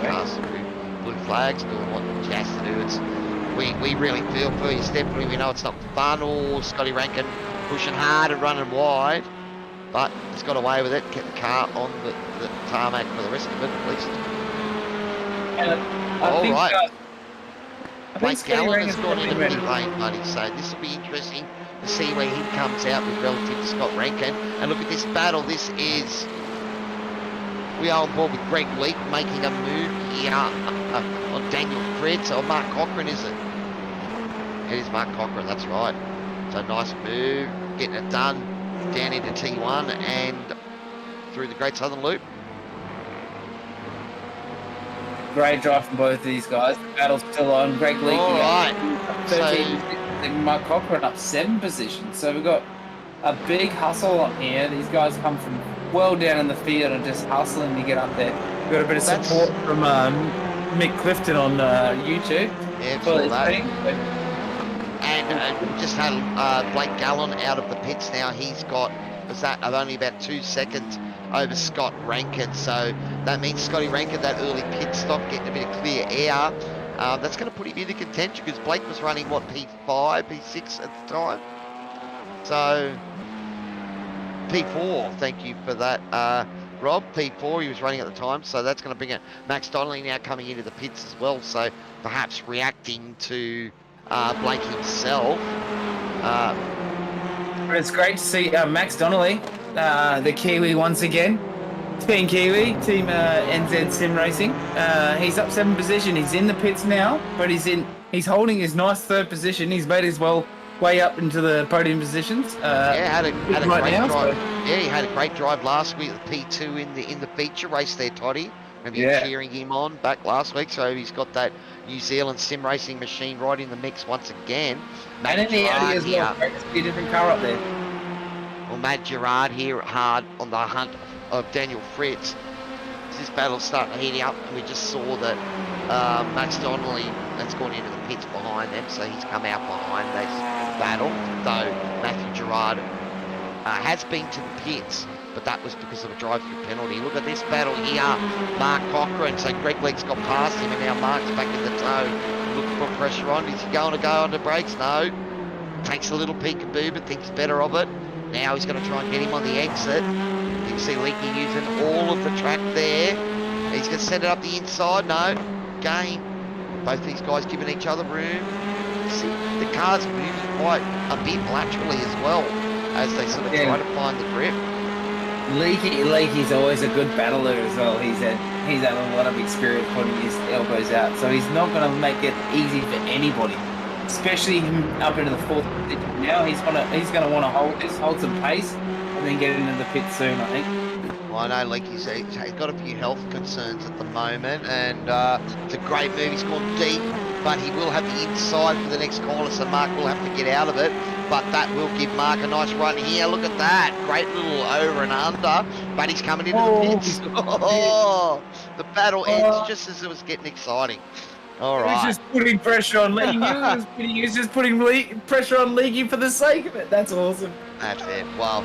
cars through blue flags, doing what she has to do. It's we really feel for you, Stephanie. We know it's not fun. Or Scotty Rankin pushing hard and running wide, but he's got away with it. Kept the car on the tarmac for the rest of it, at least. Blake Gallen has gone in a pit lane, buddy, so this will be interesting to see where he comes out with relative to Scott Rankin. And look at this battle. This is, we are on board with Greg Leak making a move here on on Daniel Fritz, or Mark Cochran, is it? It is Mark Cochran, that's right. So nice move, getting it done down into T1 and through the Great Southern Loop. Great drive from both of these guys. The battle's still on. Greg Leakey All right. up 13 and Mark Cochran up 7 positions. So we've got a big hustle on here. These guys come from well down in the field and just hustling to get up there. We've got a bit of support from Mick Clifton on YouTube. Yeah, for that. And just had Blake Gallen out of the pits now. He's got, only about 2 seconds over Scott Rankin. So that means Scotty Rankin, that early pit stop, getting a bit of clear air. That's going to put him into contention because Blake was running, what, P5, P6 at the time? So P4, thank you for that, Rob. P4 he was running at the time, so that's going to bring it. Max Donnelly now coming into the pits as well, so perhaps reacting to Blake himself. It's great to see Max Donnelly, the Kiwi once again. Team Kiwi, Team NZ Sim Racing. He's up 7 position. He's in the pits now, but he's holding his nice 3rd position. He's made his way up into the podium positions. Had a great drive. So. Yeah, he had a great drive last week at the P2 in the feature race there, Toddy. Maybe cheering him on back last week, so he's got that New Zealand sim racing machine right in the mix once again. And in the Audi as well. Great to see a different car up there. Well, Matt Gerard here hard on the hunt of Daniel Fritz. This battle's starting to heat up, and we just saw that Max Donnelly has gone into the pits behind them, so he's come out behind this battle, though Matthew Gerard has been to the pits, but that was because of a drive-through penalty. Look at this battle here. Mark Cochran, so Greg Leak's got past him, and now Mark's back in the tow. Looking for pressure on. Is he going to go on the brakes? No. Takes a little peekaboo, but thinks better of it. Now he's going to try and get him on the exit. You can see Leakey using all of the track there. He's going to send it up the inside. No. Game. Both these guys giving each other room. See, the car's moving quite a bit laterally as well as they sort of try to find the grip. Leakey's always a good battler as well. He's had a lot of experience putting his elbows out, so he's not going to make it easy for anybody, especially him up into the 4th position. Now he's going to want to hold some pace, and then get into the pit soon, I think. Well, I know Leakey's got a few health concerns at the moment, and it's a great move. He's gone deep, but he will have the inside for the next corner, so Mark will have to get out of it. But that will give Mark a nice run here. Look at that. Great little over and under, but he's coming into the pits. Oh, the battle ends just as it was getting exciting. All right. He was just putting pressure on Leakey. He was just putting pressure on Leakey for the sake of it. That's awesome. That's it. Well,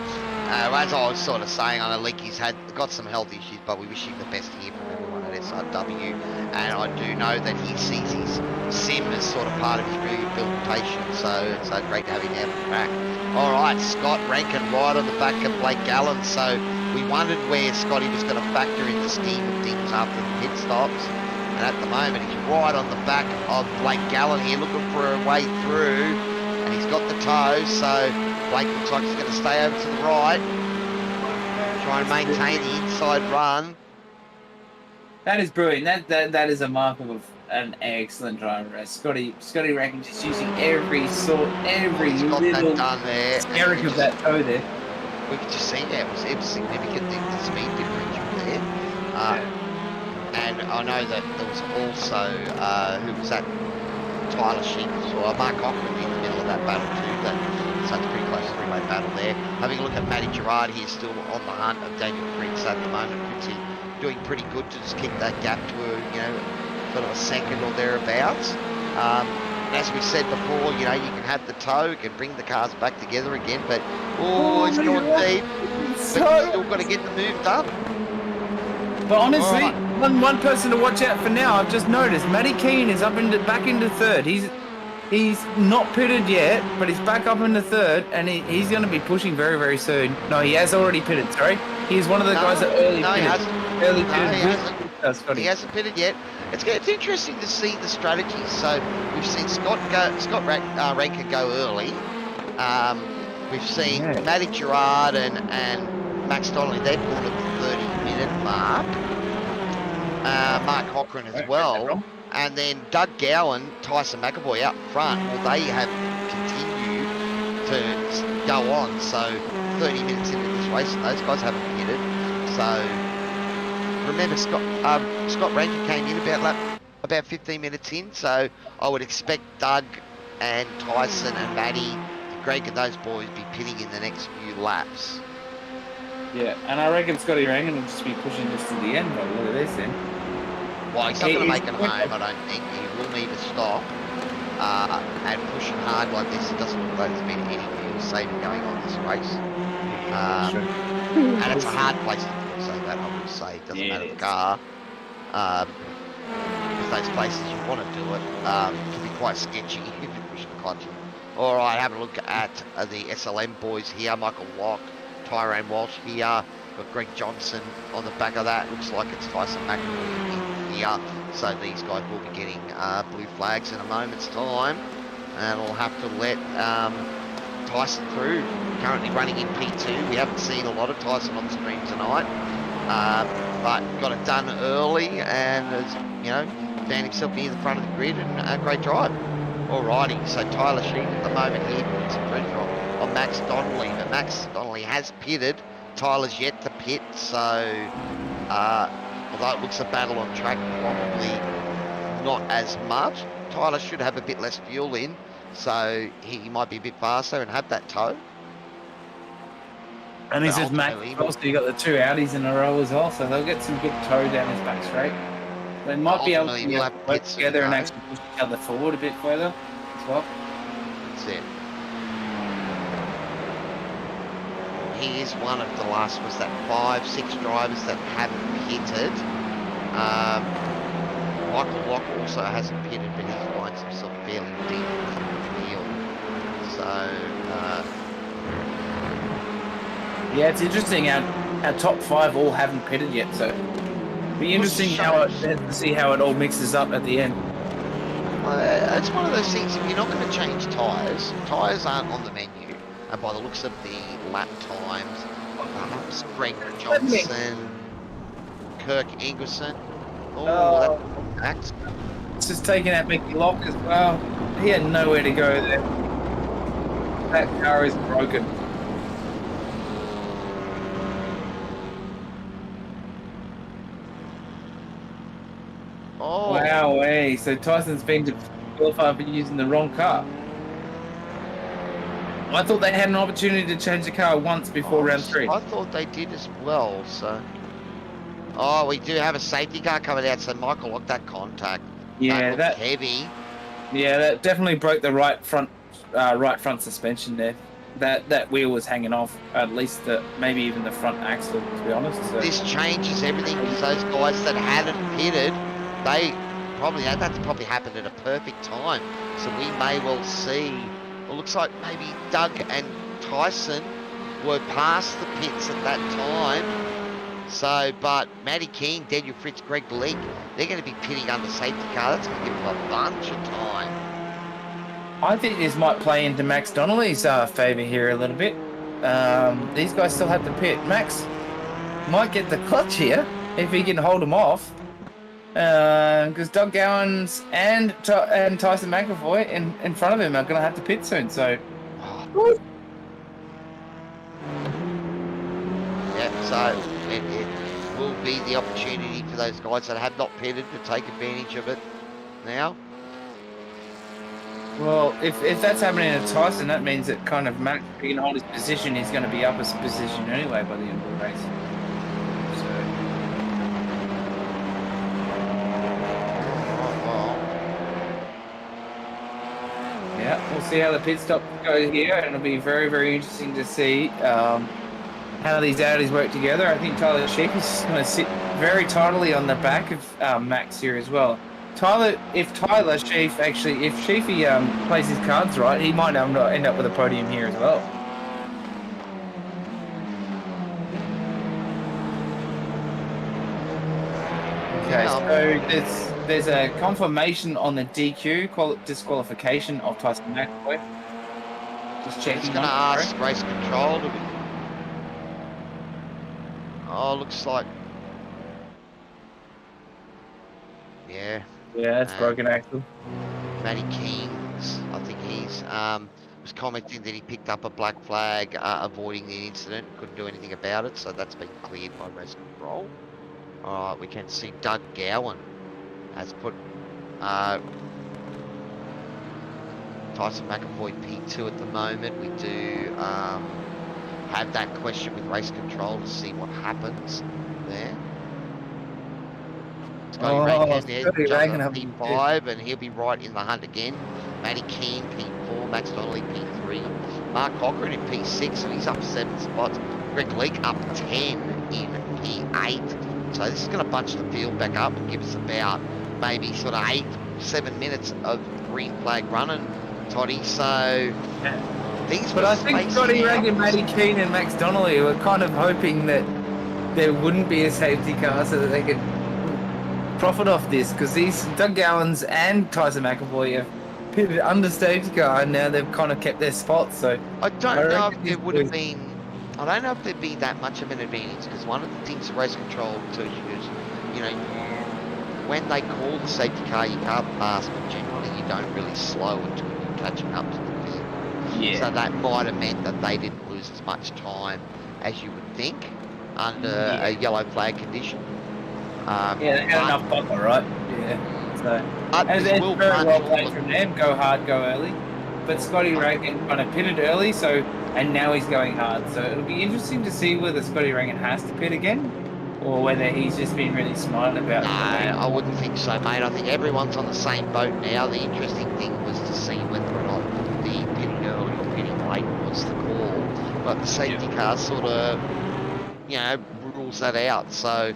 as I was sort of saying, I know Leakey's got some health issues, but we wish him the best here from everyone at SRW. And I do know that he sees his sim as sort of part of his rehabilitation, so it's great to have him out of the track. All right, Scott Rankin right on the back of Blake Gallen. So we wondered where Scotty was going to factor in the scheme of things after the pit stops. And at the moment, he's right on the back of Blake Gallen here, looking for a way through. And he's got the toe, so Blake looks like he's going to stay over to the right. Try and maintain the inside run. That is brilliant. That is a mark of an excellent driver. Scotty Rankin just using every little eric of that toe there. We could just see that it was significant, the speed differential there. And I know that there was also, who was that? Tyler Sheets or Mark Cochran in the middle of that battle too. So it's a pretty close 3-way battle there. Having a look at Matty Gerard here, still on the hunt of Daniel Fritz at the moment. Fritzy doing pretty good to just kick that gap to sort of a second or thereabouts. As we said before, you can have the toe, you can bring the cars back together again, but he's going deep. But he's still got to get the move done. But honestly, one person to watch out for now, I've just noticed, Matty Keane is back into 3rd. He's not pitted yet, but he's back up into 3rd, and he's going to be pushing very, very soon. No, he has already pitted, sorry. He's one of the guys that early pitted. He hasn't pitted yet. It's interesting to see the strategies. So we've seen Scott Rankin go early. We've seen Matty Gerard and Max Donnelly, they've gone at the 30-minute mark. Mark Cochran as well. And then Doug Gowan, Tyson McAvoy out front, well, they have continued to go on. So 30 minutes into this race, and those guys haven't pitted. So remember, Scott Rankin came in about 15 minutes in. So I would expect Doug and Tyson and Matty, Greg and those boys be pitting in the next few laps. Yeah, and I reckon Scotty Rankin will just be pushing this to the end by the look of this then. Well, he's not going to make it home, I don't think. He will need to stop. And pushing hard like this, it doesn't look like there's been any fuel saving going on this race. And it's a hard place to put, so that I would say. It doesn't matter the car. If those places you want to do it, can be quite sketchy if you're pushing the clutch. All right, have a look at the SLM boys here. Michael Locke, Tyrone Walsh here. Got Greg Johnson on the back of that. Looks like it's Tyson McAvoy in here. So these guys will be getting blue flags in a moment's time. And we'll have to let Tyson through. Currently running in P2. We haven't seen a lot of Tyson on screen tonight. But got it done early and has, found himself near the front of the grid and a great drive. Alrighty, so Tyler Sheep at the moment here putting some pressure on Max Donnelly, but Max Donnelly has pitted. Tyler's yet to pit, so although it looks a battle on track, probably not as much. Tyler should have a bit less fuel in, so he might be a bit faster and have that tow. And he's just Max. Also, you got the two Audis in a row as well, so they'll get some good tow down his back straight. They might be able to work together and actually push each other forward a bit further as well. That's it. He is one of the last, was that 5-6 drivers that haven't pitted. Michael Locke also hasn't pitted, but he finds himself fairly deep in the field. So, yeah, it's interesting. Our top 5 all haven't pitted yet, so it'll be interesting to see how it all mixes up at the end. It's one of those things, if you're not going to change tyres aren't on the menu. And by the looks of the lap times, Greg Johnson, Kirk Ingerson. Oh, that's it's just taking out Mickey Locke as well. He had nowhere to go there. That car is broken. Oh. Wow, hey. So Tyson's been disqualified for using the wrong car. I thought they had an opportunity to change the car once before round 3. I thought they did as well, so... Oh, we do have a safety car coming out, so Michael locked that contact. Yeah, that heavy. Yeah, that definitely broke the right front suspension there. That wheel was hanging off, at least maybe even the front axle, to be honest. So. This changes everything because those guys that hadn't pitted, that's probably happened at a perfect time. So we may well see... It looks like maybe Doug and Tyson were past the pits at that time. So, but Matty King, Daniel Fritz, Greg Leake, they're going to be pitting under safety car. That's going to give them a bunch of time. I think this might play into Max Donnelly's favour here a little bit. These guys still have to pit. Max might get the clutch here if he can hold them off. Because Doug Gowans and Tyson McAvoy in front of him are going to have to pit soon. So, yeah. So it will be the opportunity for those guys that have not pitted to take advantage of it now. Well, if that's happening to Tyson, that means that kind of Max, if he can hold his position, he's going to be up his position anyway by the end of the race. Yeah, we'll see how the pit stop goes here, and it'll be very, very interesting to see how these Audis work together. I think Tyler Sheep is going to sit very tidily on the back of Max here as well. If Sheafy plays his cards right, he might end up with a podium here as well. Okay, so there's a confirmation on the DQ disqualification of Tyson McAvoy. Just checking. He's going to ask race control to be... Oh, looks like... Yeah, Yeah, it's broken axle. Matty Keynes, I think he's was commenting that he picked up a black flag, avoiding the incident. Couldn't do anything about it, so that's been cleared by race control. All right, we can see Doug Gowan has put Tyson McAvoy P2 at the moment. We do have that question with race control to see what happens there. Scotty Rankin there, jumping up P5, and he'll be right in the hunt again. Matty Keane, P4, Max Donnelly, P3. Mark Cochran in P6, and he's up 7 spots. Greg Leake up 10 in P8. So this is going to bunch the field back up and give us about maybe sort of 7 minutes of green flag running, Toddy. So things But I think Scotty Rankin, Matty Keane, and Max Donnelly were kind of hoping that there wouldn't be a safety car so that they could profit off this, because these Doug Gowans and Tyson McAvoy have pitted under safety car, and now they've kind of kept their spots. So I don't know if there would have been. I don't know if there'd be that much of an advantage, because one of the things the race control tells you is, you know, when they call the safety car, you can't pass, but generally you don't really slow until you're catching up to the field. Yeah. So that might have meant that they didn't lose as much time as you would think under a yellow flag condition. Yeah, they had enough buffer, right? Yeah. So and then very well played from them. Go hard, go early. But Scotty Rankin kind of pitted early, so and now he's going hard. So it'll be interesting to see whether Scotty Rankin has to pit again, or whether he's just been really smart about it. No, I wouldn't think so, mate. I think everyone's on the same boat now. The interesting thing was to see whether or not the pitting early or pitting late was the call. But the safety car sort of, you know, rules that out. So,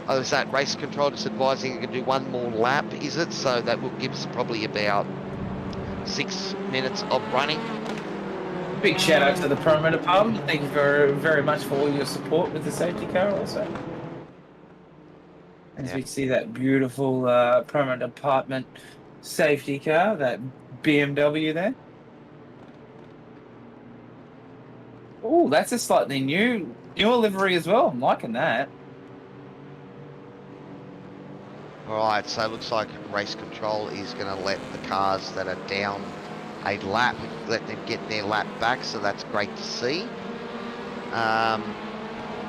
is that race control just advising you can do one more lap, is it? So that will give us probably about 6 minutes of running. Big shout out to the promo department. Thank you very much for all your support with the safety car also. As we see that beautiful promo department safety car, that BMW there. Oh, that's a slightly newer livery as well. I'm liking that. Alright, so it looks like race control is going to let the cars that are down a lap, let them get their lap back, so that's great to see. I'll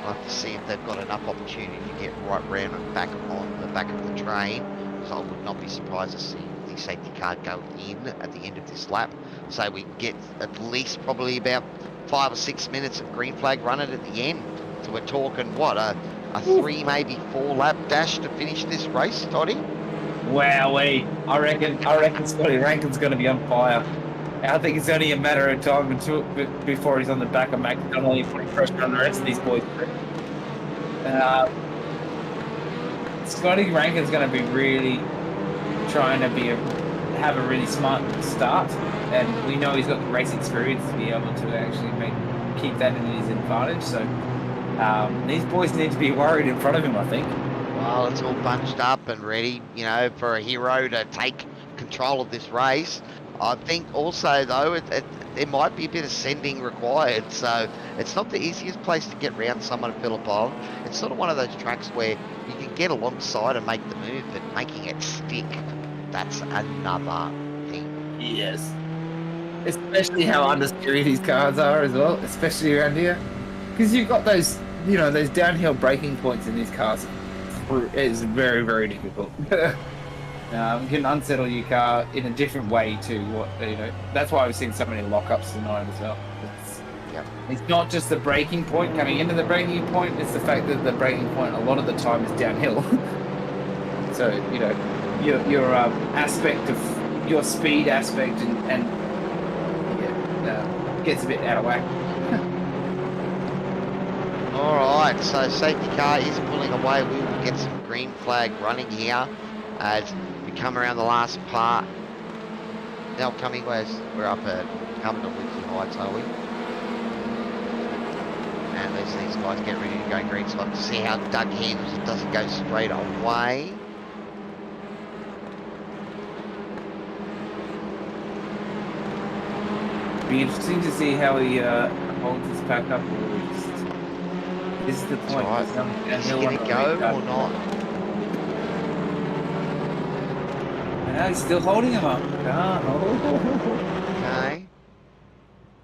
have to see if they've got enough opportunity to get right round and back on the back of the train, because I would not be surprised to see the safety car go in at the end of this lap, so we can get at least probably about 5 or 6 minutes of green flag running at the end. So we're talking, what, a 3, maybe 4 lap dash to finish this race, Toddy? Wowee. I reckon Scotty Rankin's going to be on fire. I think it's only a matter of time before he's on the back of Max Donnelly putting pressure on the rest of these boys. Scotty Rankin's going to be really trying to have a really smart start, and we know he's got the race experience to be able to actually keep that in his advantage. So these boys need to be worried in front of him, I think. Well, it's all bunched up and ready, you know, for a hero to take control of this race. I think also, though, there might be a bit of sending required, so it's not the easiest place to get round someone at Phillip Island. It's sort of one of those tracks where you can get alongside and make the move, but making it stick, that's another thing. Yes. Especially how understeery these cars are as well, especially around here. Because you've got those, you know, those downhill braking points in these cars. It is very, very difficult. You can unsettle your car in a different way to what, you know. That's why we've seen so many lockups tonight as well. It's not just the braking point coming into the braking point, it's the fact that the braking point a lot of the time is downhill. So, you know, your aspect of your speed aspect and gets a bit out of whack. Alright, so safety car is pulling away. We will get some green flag running here as we come around the last part. Now coming, we're up at coming to Whitley Heights, are we? And as these guys get ready to go green, so I'll have to see how Doug handles it. Doesn't go straight away. Be interesting to see how he holds his pack up. This is the point. Right. Is he going to go or not? No, he's still holding him up. Okay.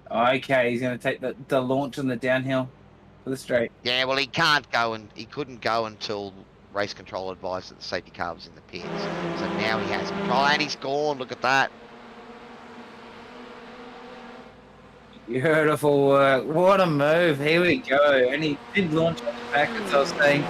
Okay, he's going to take the launch on the downhill for the straight. Yeah, well, he couldn't go until race control advised that the safety car was in the pits. So now he has control, and he's gone. Look at that. Beautiful work. What a move. Here we go. And he did launch on the back, as I was saying.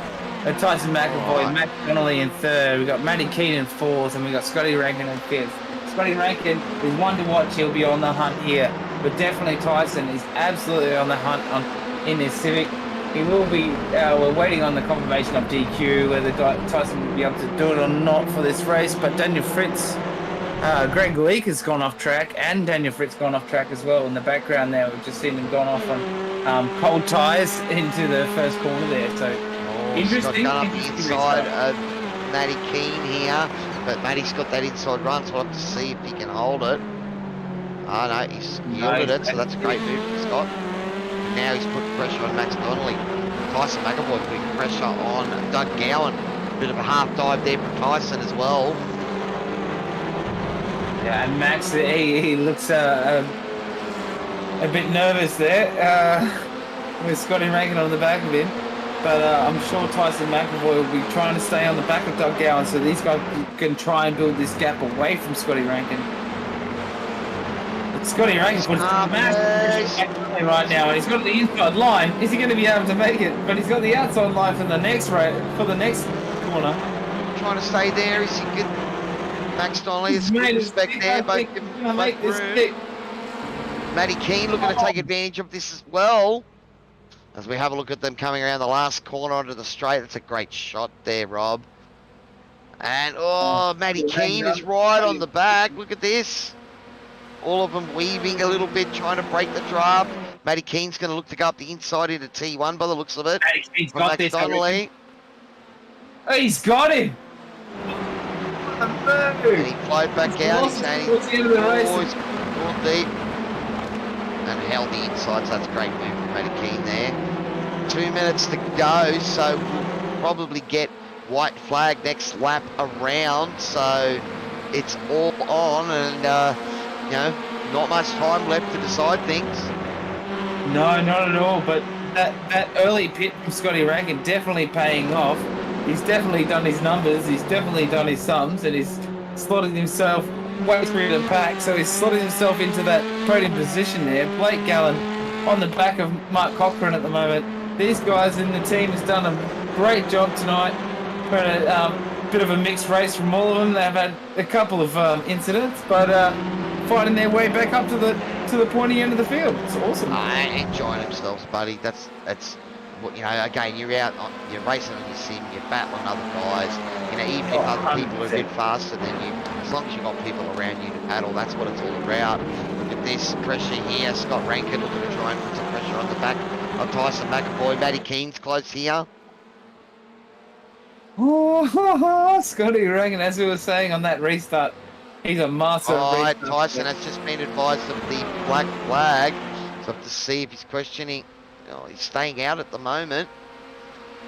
Tyson McAvoy, Matt Connolly in third. We've got Matty Keane in fourth, and we've got Scotty Rankin in fifth. Scotty Rankin is one to watch. He'll be on the hunt here. But definitely Tyson is absolutely on the hunt in this Civic. He will be, we're waiting on the confirmation of DQ, whether Tyson will be able to do it or not for this race. But Daniel Fritz, Greg Leake has gone off track, and Daniel Fritz gone off track as well. In the background there, we've just seen them gone off on cold tyres into the first corner there. So interesting. Scott up the inside of Matty Keane here, but Matty's got that inside run, so we'll have to see if he can hold it. Oh no, he's yielded it, so that's a great move from Scott. Now he's putting pressure on Max Donnelly. Tyson McAvoy putting pressure on Doug Gowan. Bit of a half dive there from Tyson as well. Yeah, and Max, he looks a bit nervous there with Scotty Rankin on the back of him. But I'm sure Tyson McAvoy will be trying to stay on the back of Doug Gowan, so these guys can try and build this gap away from Scotty Rankin. But Scotty Rankin puts massive right now, and he's got the inside line. Is he going to be able to make it? But he's got the outside line for the next corner. Trying to stay there. Is he good? Max Donnelly is good respect there, but make this stick. Matty Keane looking to take advantage of this as well. As we have a look at them coming around the last corner onto the straight. That's a great shot there, Rob. And, Matty Keane is right on the back. Look at this. All of them weaving a little bit, trying to break the draft. Matty Keane's going to look to go up the inside into T1 by the looks of it. Matty Keane's got this. Donnelly. He's got him. And he flowed back out. He's saying he's gone deep. And held the inside, so that's a great move from Matty Keane there. 2 minutes to go, so we'll probably get white flag next lap around. So it's all on, and not much time left to decide things. No, not at all. But that early pit from Scotty Rankin definitely paying off. He's definitely done his numbers. He's definitely done his sums, and he's slotted himself way through the pack, so he's slotted himself into that podium position there. Blake Gallen on the back of Mark Cochran at the moment. These guys in the team has done a great job tonight. Had a bit of a mixed race from all of them. They've had a couple of incidents, but fighting their way back up to the pointy end of the field. It's awesome. Enjoying themselves, buddy. That's again, you're out, you're racing on your sim, you're battling other guys. Even if other people are a bit faster than you, as long as you've got people around you to paddle, that's what it's all about. Look at this pressure here. Scott Rankin looking to try and put some pressure on the back of Tyson McAvoy. Matty Keane's close here. Scotty Rankin, as we were saying on that restart, he's a master. Tyson has just been advised of the black flag. So we'll have to see if he's questioning. He's staying out at the moment.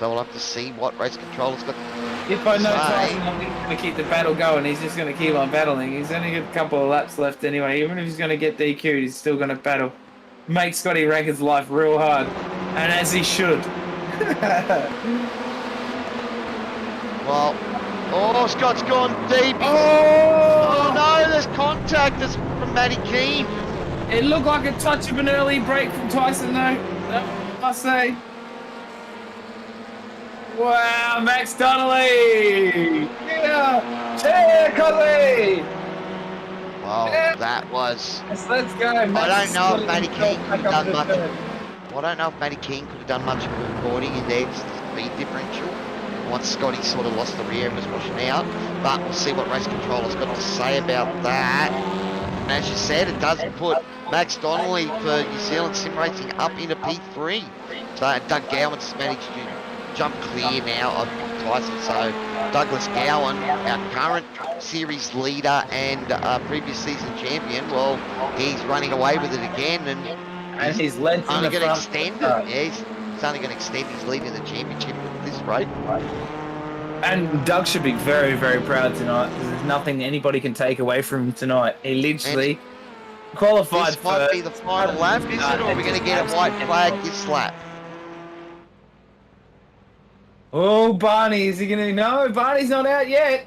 So we'll have to see what race controller's got. If I know Tyson going to keep the battle going, he's just going to keep on battling. He's only got a couple of laps left anyway. Even if he's going to get DQ'd, he's still going to battle. Make Scotty Rankin's life real hard. And as he should. Well, Scott's gone deep. Oh no, there's contact. It's from Matty Keane. It looked like a touch of an early break from Tyson though, I must say. Wow, Max Donnelly! Yeah, Cowy! Well, yeah. That was... Let's go. I don't know if Matty Keane could have done much. I don't know if Matty Keane could have done much of recording in their speed differential once Scotty sort of lost the rear and was washing out. But we'll see what race controller's got to say about that. And as you said, it does put Max Donnelly for New Zealand Sim Racing up into P3. So Doug Gowan's managed to jump clear now of Tyson. So Douglas Gowan, our current series leader and previous season champion, well, he's running away with it again, and he's only going to extend it. Yeah, he's only going to extend his lead in the championship with this race. And Doug should be very, very proud tonight because there's nothing anybody can take away from him tonight. He literally qualified This might be the final lap, is it? Or are we going to get a white flag this lap? Oh, Barney, is he going to? No, Barney's not out yet.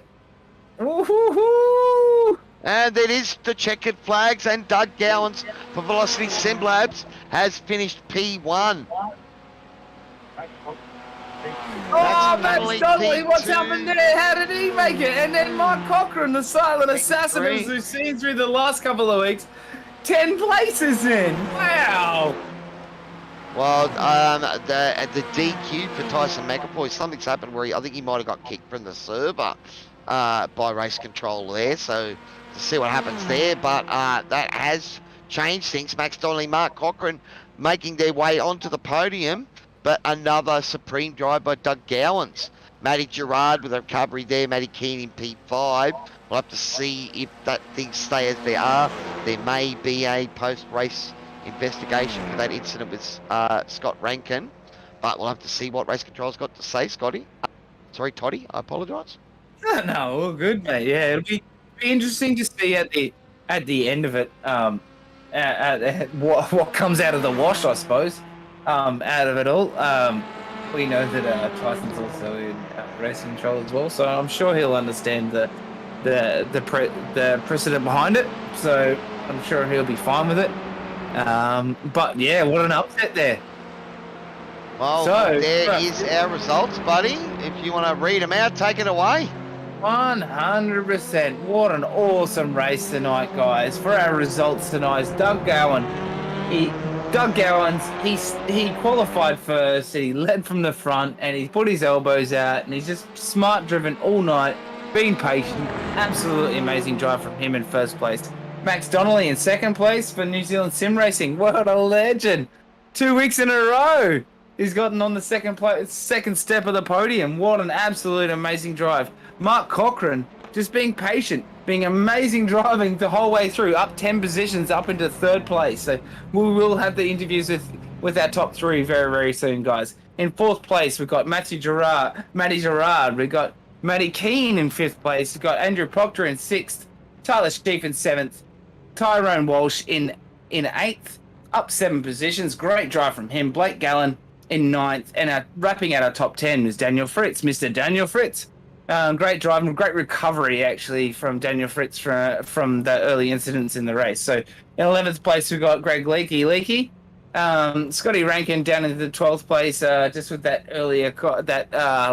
Woohoo! And it is the checkered flags, and Doug Gowans for Velocity Sim Labs has finished P1. Oh, Max Donnelly, what's happened there? How did he make it? And then Mike Cochran, the silent assassin as we've seen through the last couple of weeks, 10 places in. Wow. Well, the DQ for Tyson McAvoy, something's happened where I think he might have got kicked from the server by race control there. So to see what happens there, but that has changed things. Max Donnelly, Mark Cochran making their way onto the podium. But another supreme drive by Doug Gowans. Matty Gerard with a recovery there. Matty Keane in P5. We'll have to see if that things stay as they are. There may be a post-race investigation for that incident with Scott Rankin. But we'll have to see what race control's got to say, Scotty. Sorry, Toddy. I apologise. No, all good, mate. Yeah, it'll be interesting to see at the end of it what comes out of the wash, I suppose. Out of it all, we know that Tyson's also in race control as well, so I'm sure he'll understand the precedent behind it. So I'm sure he'll be fine with it. But yeah, what an upset there. Well, so, there is our results, buddy. If you want to read them out, take it away. 100%. What an awesome race tonight, guys. For our results tonight, Doug Gowans, he qualified first, he led from the front, and he put his elbows out, and he's just smart driven all night, being patient. Absolutely amazing drive from him in first place. Max Donnelly in second place for New Zealand Sim Racing. What a legend. 2 weeks in a row. He's gotten on the second step of the podium. What an absolute amazing drive. Mark Cochran just being patient, being amazing driving the whole way through, up 10 positions, up into third place. So we will have the interviews with our top three very, very soon, guys. In fourth place, we've got Matty Gerard. We've got Matty Keane in fifth place. We've got Andrew Proctor in sixth. Tyler Sheep in seventh. Tyrone Walsh in eighth. Up 7 positions. Great drive from him. Blake Gallen in ninth. And wrapping out our top 10 is Daniel Fritz, Mr. Daniel Fritz. Great drive and great recovery, actually, from Daniel Fritz from the early incidents in the race. So in 11th place, we've got Greg Leakey. Scotty Rankin down into the 12th place, just with that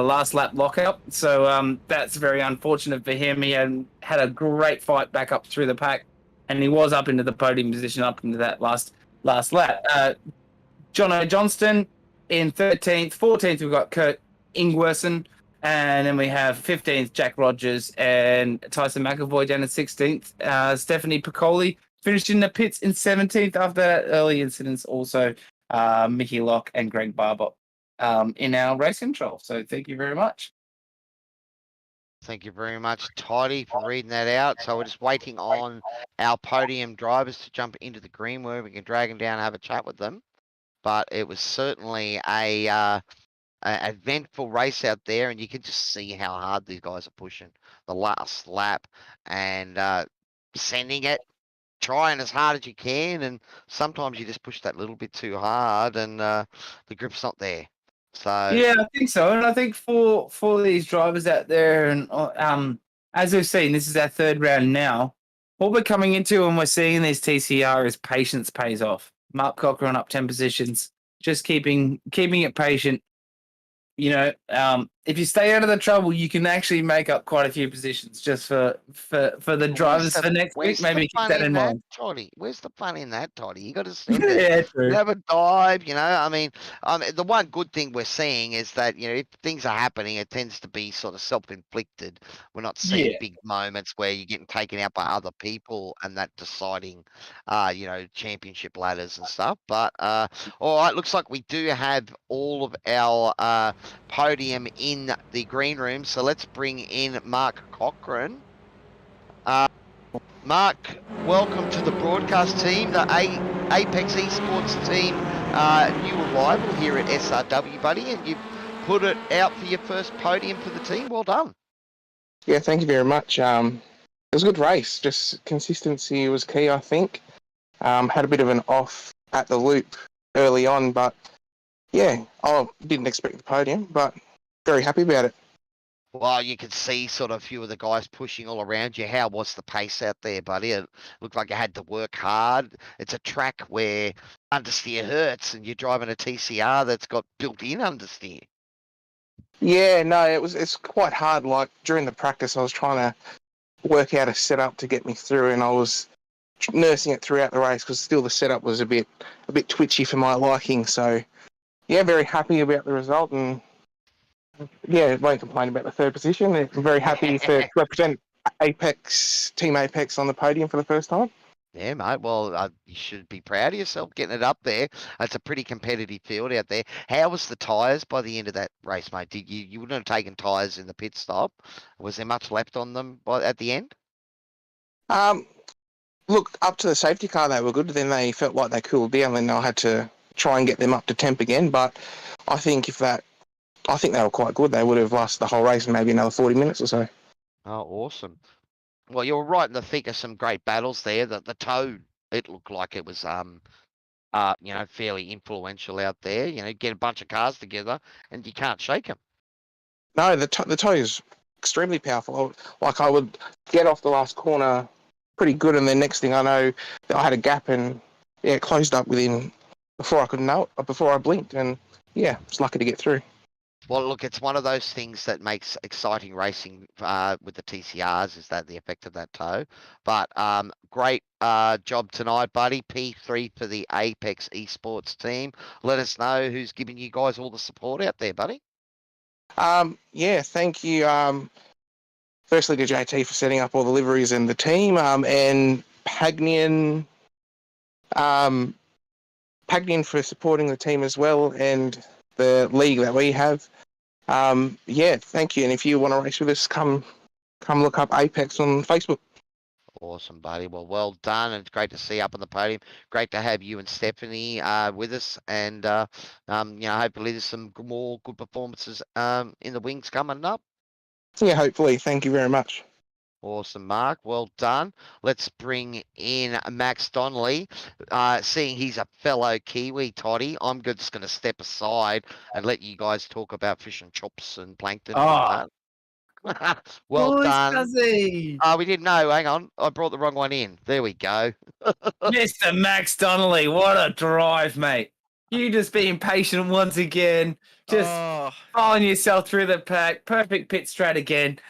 last lap lockout. So that's very unfortunate for him. He had a great fight back up through the pack, and he was up into the podium position up into that last lap. Jono Johnston in 13th. 14th, we've got Kurt Ingwersen. And then we have 15th, Jack Rogers, and Tyson McAvoy down in 16th. Stephanie Piccoli finished in the pits in 17th after that early incidents. Also, Mickey Locke and Greg Barber in our race control. So thank you very much. Thank you very much, Toddy, for reading that out. So we're just waiting on our podium drivers to jump into the green room. We can drag them down and have a chat with them. But it was certainly a eventful race out there, and you can just see how hard these guys are pushing the last lap and sending it, trying as hard as you can, and sometimes you just push that little bit too hard and the grip's not there. So yeah, I think so. And I think for these drivers out there, and as we've seen, this is our third round now. What we're coming into and we're seeing in these TCR is patience pays off. Mark Cochran up 10 positions, just keeping it patient. You know, if you stay out of the trouble, you can actually make up quite a few positions just for the drivers for next week. Maybe keep that in mind. Toddy, where's the fun in that, Toddy? You got to send it. Yeah, true. Have a dive, you know. I mean, the one good thing we're seeing is that, you know, if things are happening, it tends to be sort of self-inflicted. We're not seeing big moments where you're getting taken out by other people and that deciding, you know, championship ladders and stuff. But all right, looks like we do have all of our podium in the green room, so let's bring in Mark Cochran. Mark, welcome to the broadcast team, the Apex Esports team, new arrival here at SRW, buddy, and you've put it out for your first podium for the team. Well done. Yeah, thank you very much. It was a good race. Just consistency was key, I think. Had a bit of an off at the loop early on, but yeah, I didn't expect the podium, but very happy about it. Well, you could see sort of a few of the guys pushing all around you. How was the pace out there, buddy? It looked like you had to work hard. It's a track where understeer hurts, and you're driving a TCR that's got built-in understeer. Yeah, no, it's quite hard. Like during the practice, I was trying to work out a setup to get me through, and I was nursing it throughout the race because still the setup was a bit twitchy for my liking. So yeah, very happy about the result, and yeah, won't complain about the third position. I'm very happy to represent Team Apex on the podium for the first time. Yeah, mate. Well, you should be proud of yourself getting it up there. It's a pretty competitive field out there. How was the tyres by the end of that race, mate? Did you wouldn't have taken tyres in the pit stop? Was there much left on them at the end? Look, up to the safety car, they were good. Then they felt like they cooled down, and I had to try and get them up to temp again. But I think I think they were quite good. They would have lasted the whole race and maybe another 40 minutes or so. Oh, awesome. Well, you were right in the thick of some great battles there. The Toad, it looked like it was, fairly influential out there. Get a bunch of cars together and you can't shake them. No, the toe is extremely powerful. I would get off the last corner pretty good, and then next thing I know, I had a gap, and yeah, it closed up before I could know it, before I blinked, and yeah, I was lucky to get through. Well, look, it's one of those things that makes exciting racing with the TCRs is that the effect of that toe. But great job tonight, buddy. P3 for the Apex Esports team. Let us know who's giving you guys all the support out there, buddy. Yeah, thank you. Firstly to JT for setting up all the liveries and the team, and Pagnian for supporting the team as well, and the league that we have. Yeah, thank you. And if you want to race with us, come look up Apex on Facebook. Awesome, buddy. Well done. And it's great to see you up on the podium. Great to have you and Stephanie with us. And, hopefully there's some more good performances in the wings coming up. Yeah, hopefully. Thank you very much. Awesome, Mark. Well done. Let's bring in Max Donnelly. Seeing he's a fellow Kiwi, Toddy, I'm just going to step aside and let you guys talk about fish and chops and plankton. And well done. We didn't know. Hang on. I brought the wrong one in. There we go. Mr. Max Donnelly, what a drive, mate. You just being patient once again. Just following yourself through the pack. Perfect pit strat again.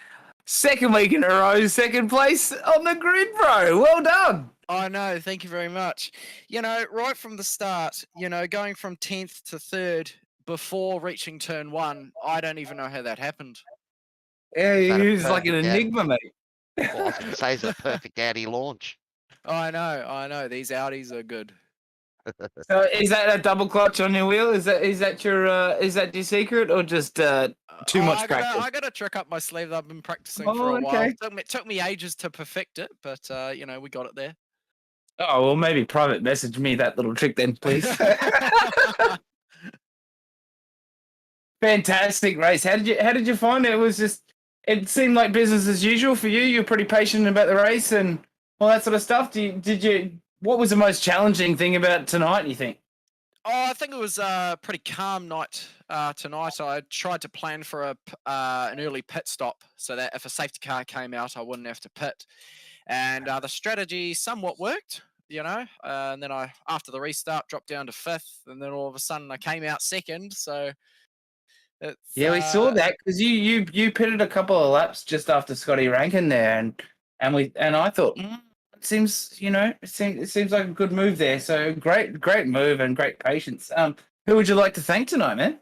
Second week in a row, second place on the grid, bro. Well done. I know. Thank you very much. Right from the start, going from 10th to 3rd before reaching turn 1, I don't even know how that happened. Yeah, he was like an enigma, mate. Well, I was going to say it's a perfect Audi launch. I know. These Audis are good. So is that a double clutch on your wheel? Is that your secret, or just too much practice? I got a trick up my sleeve that I've been practicing for a while. It took me ages to perfect it, but we got it there. Oh well, maybe private message me that little trick then, please. Fantastic race. How did you find it? It seemed like business as usual for you. You're pretty patient about the race and all that sort of stuff. What was the most challenging thing about tonight, you think? I think it was a pretty calm night tonight. I tried to plan for an early pit stop so that if a safety car came out, I wouldn't have to pit. And the strategy somewhat worked, and then after the restart, dropped down to 5th, and then all of a sudden I came out 2nd. So we saw that because you pitted a couple of laps just after Scotty Rankin there, and I thought. It seems like a good move there. So great move and great patience. Who would you like to thank tonight, man?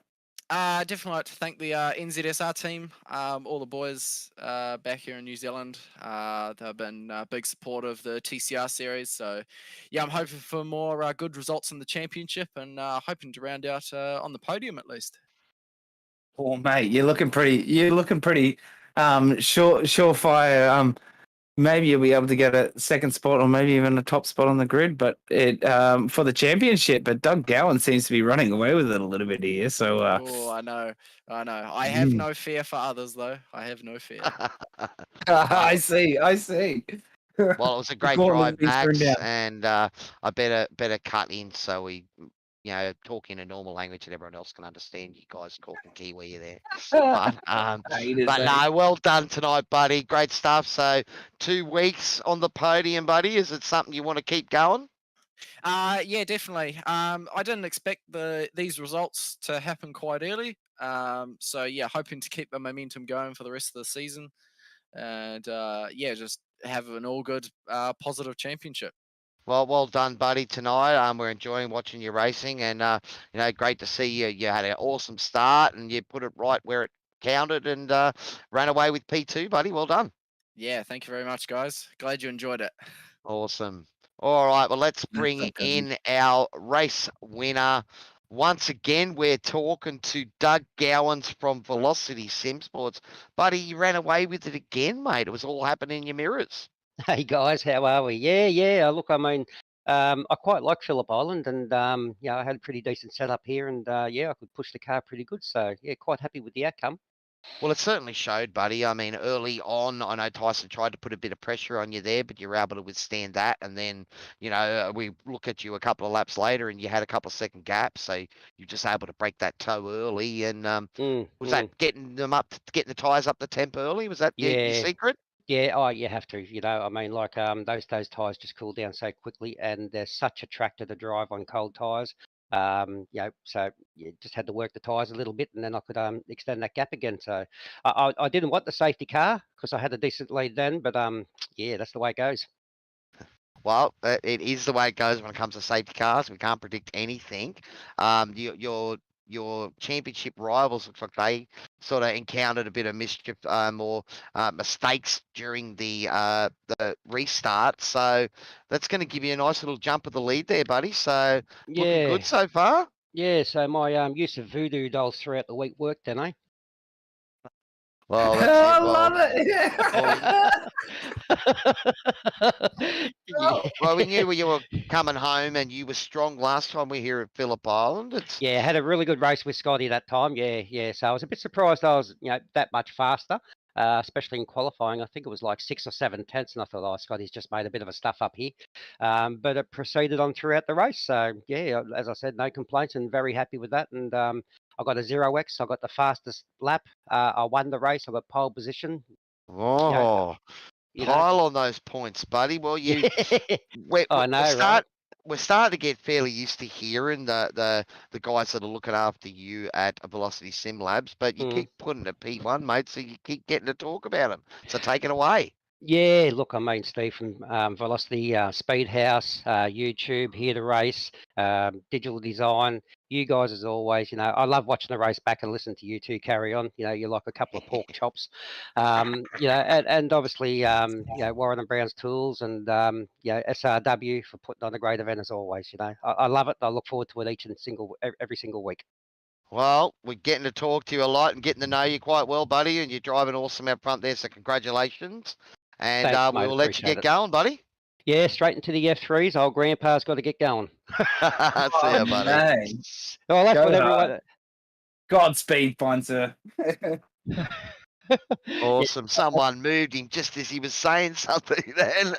Definitely like to thank the NZSR team, all the boys back here in New Zealand. They've been a big support of the TCR series. So yeah, I'm hoping for more good results in the championship and hoping to round out on the podium at least. Oh mate, you're looking pretty surefire. maybe you'll be able to get a second spot or maybe even a top spot on the grid. But it for the championship. But Doug Gowan seems to be running away with it a little bit here. So Oh, I know. I have no fear for others, though. I have no fear. I see. Well, it was a great Gauntlet drive, being thrown Max, down. and I better cut in so we, talk in a normal language that everyone else can understand. You guys talking Kiwi there, but Haters, but mate. no, well done tonight, buddy. Great stuff. So 2 weeks on the podium, buddy. Is it something you want to keep going? Yeah, definitely. I didn't expect these results to happen quite early. So yeah, hoping to keep the momentum going for the rest of the season, and yeah, just have an all good, positive championship. Well done, buddy. Tonight, we're enjoying watching you racing, and great to see you. You had an awesome start, and you put it right where it counted, and ran away with P2, buddy. Well done. Yeah, thank you very much, guys. Glad you enjoyed it. Awesome. All right, well, let's That's bring okay. in our race winner. Once again, we're talking to Doug Gowans from Velocity Sim Sports. Buddy, you ran away with it again, mate. It was all happening in your mirrors. Hey guys, how are we? Yeah. Look, I mean, I quite like Phillip Island, and yeah, I had a pretty decent setup here, and yeah, I could push the car pretty good. So yeah, quite happy with the outcome. Well, it certainly showed, buddy. I mean, early on, I know Tyson tried to put a bit of pressure on you there, but you were able to withstand that. And then, we look at you a couple of laps later, and you had a couple of second gaps, so you're just able to break that toe early. And was that getting getting the tires up the temp early? Was that your Yeah, secret? yeah. Oh, you have to. I mean, like those tires just cool down so quickly, and they're such a tractor to drive on cold tires. So you just had to work the tires a little bit, and then I could extend that gap again. So I didn't want the safety car because I had a decent lead then, but yeah, that's the way it goes. Well, it is the way it goes when it comes to safety cars. We can't predict anything. Your championship rivals looks like they sort of encountered a bit of mischief or mistakes during the restart. So that's going to give you a nice little jump of the lead there, buddy. So looking Yeah, good so far. yeah. So my use of voodoo dolls throughout the week worked, then, eh? Well, that's I it. love Well, it. well, we knew you were coming home and you were strong last time we were here at Phillip Island. It's Yeah, had a really good race with Scotty that time. Yeah. So I was a bit surprised I was, that much faster, especially in qualifying. I think it was like 6 or 7 tenths, and I thought, oh, Scotty's just made a bit of a stuff up here. But it proceeded on throughout the race. So yeah, as I said, no complaints, and very happy with that. And I got a 0x. I got the fastest lap. I won the race. I got pole position. You know, oh. you know. Pile on those points, buddy. Well, Yeah. we're, I know, right? we're starting to get fairly used to hearing the guys that are looking after you at Velocity Sim Labs, but you Mm. keep putting a P1, mate, so you keep getting to talk about them. So take it away. Yeah, look, I mean, Steve from Velocity, Speed House, YouTube, Here to Race, Digital Design. You guys, as always, I love watching the race back and listen to you two carry on. You're like a couple of pork chops. And obviously, Warren and Brown's Tools, and SRW for putting on a great event as always. I love it. I look forward to it every single week. Well, we're getting to talk to you a lot and getting to know you quite well, buddy, and you're driving awesome out front there, so congratulations. And Thanks, we mate. will let you Appreciate get it. going, buddy. Yeah, straight into the F3s. Old Grandpa's got to get going. See ya, buddy. Man. Oh, that's Go what hard. everyone. Godspeed, Poncer. Awesome. Someone moved him just as he was saying something then.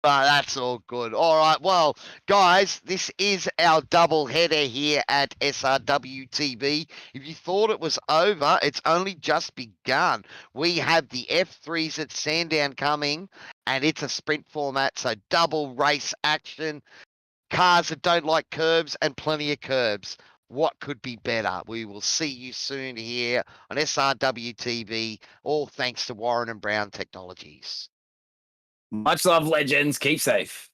But that's all good. All right. Well, guys, this is our double header here at SRWTV. If you thought it was over, it's only just begun. We have the F3s at Sandown coming, and it's a sprint format, so double race action. Cars that don't like curbs and plenty of curbs. What could be better? We will see you soon here on SRWTV, all thanks to Warren and Brown Technologies. Much love, legends. Keep safe.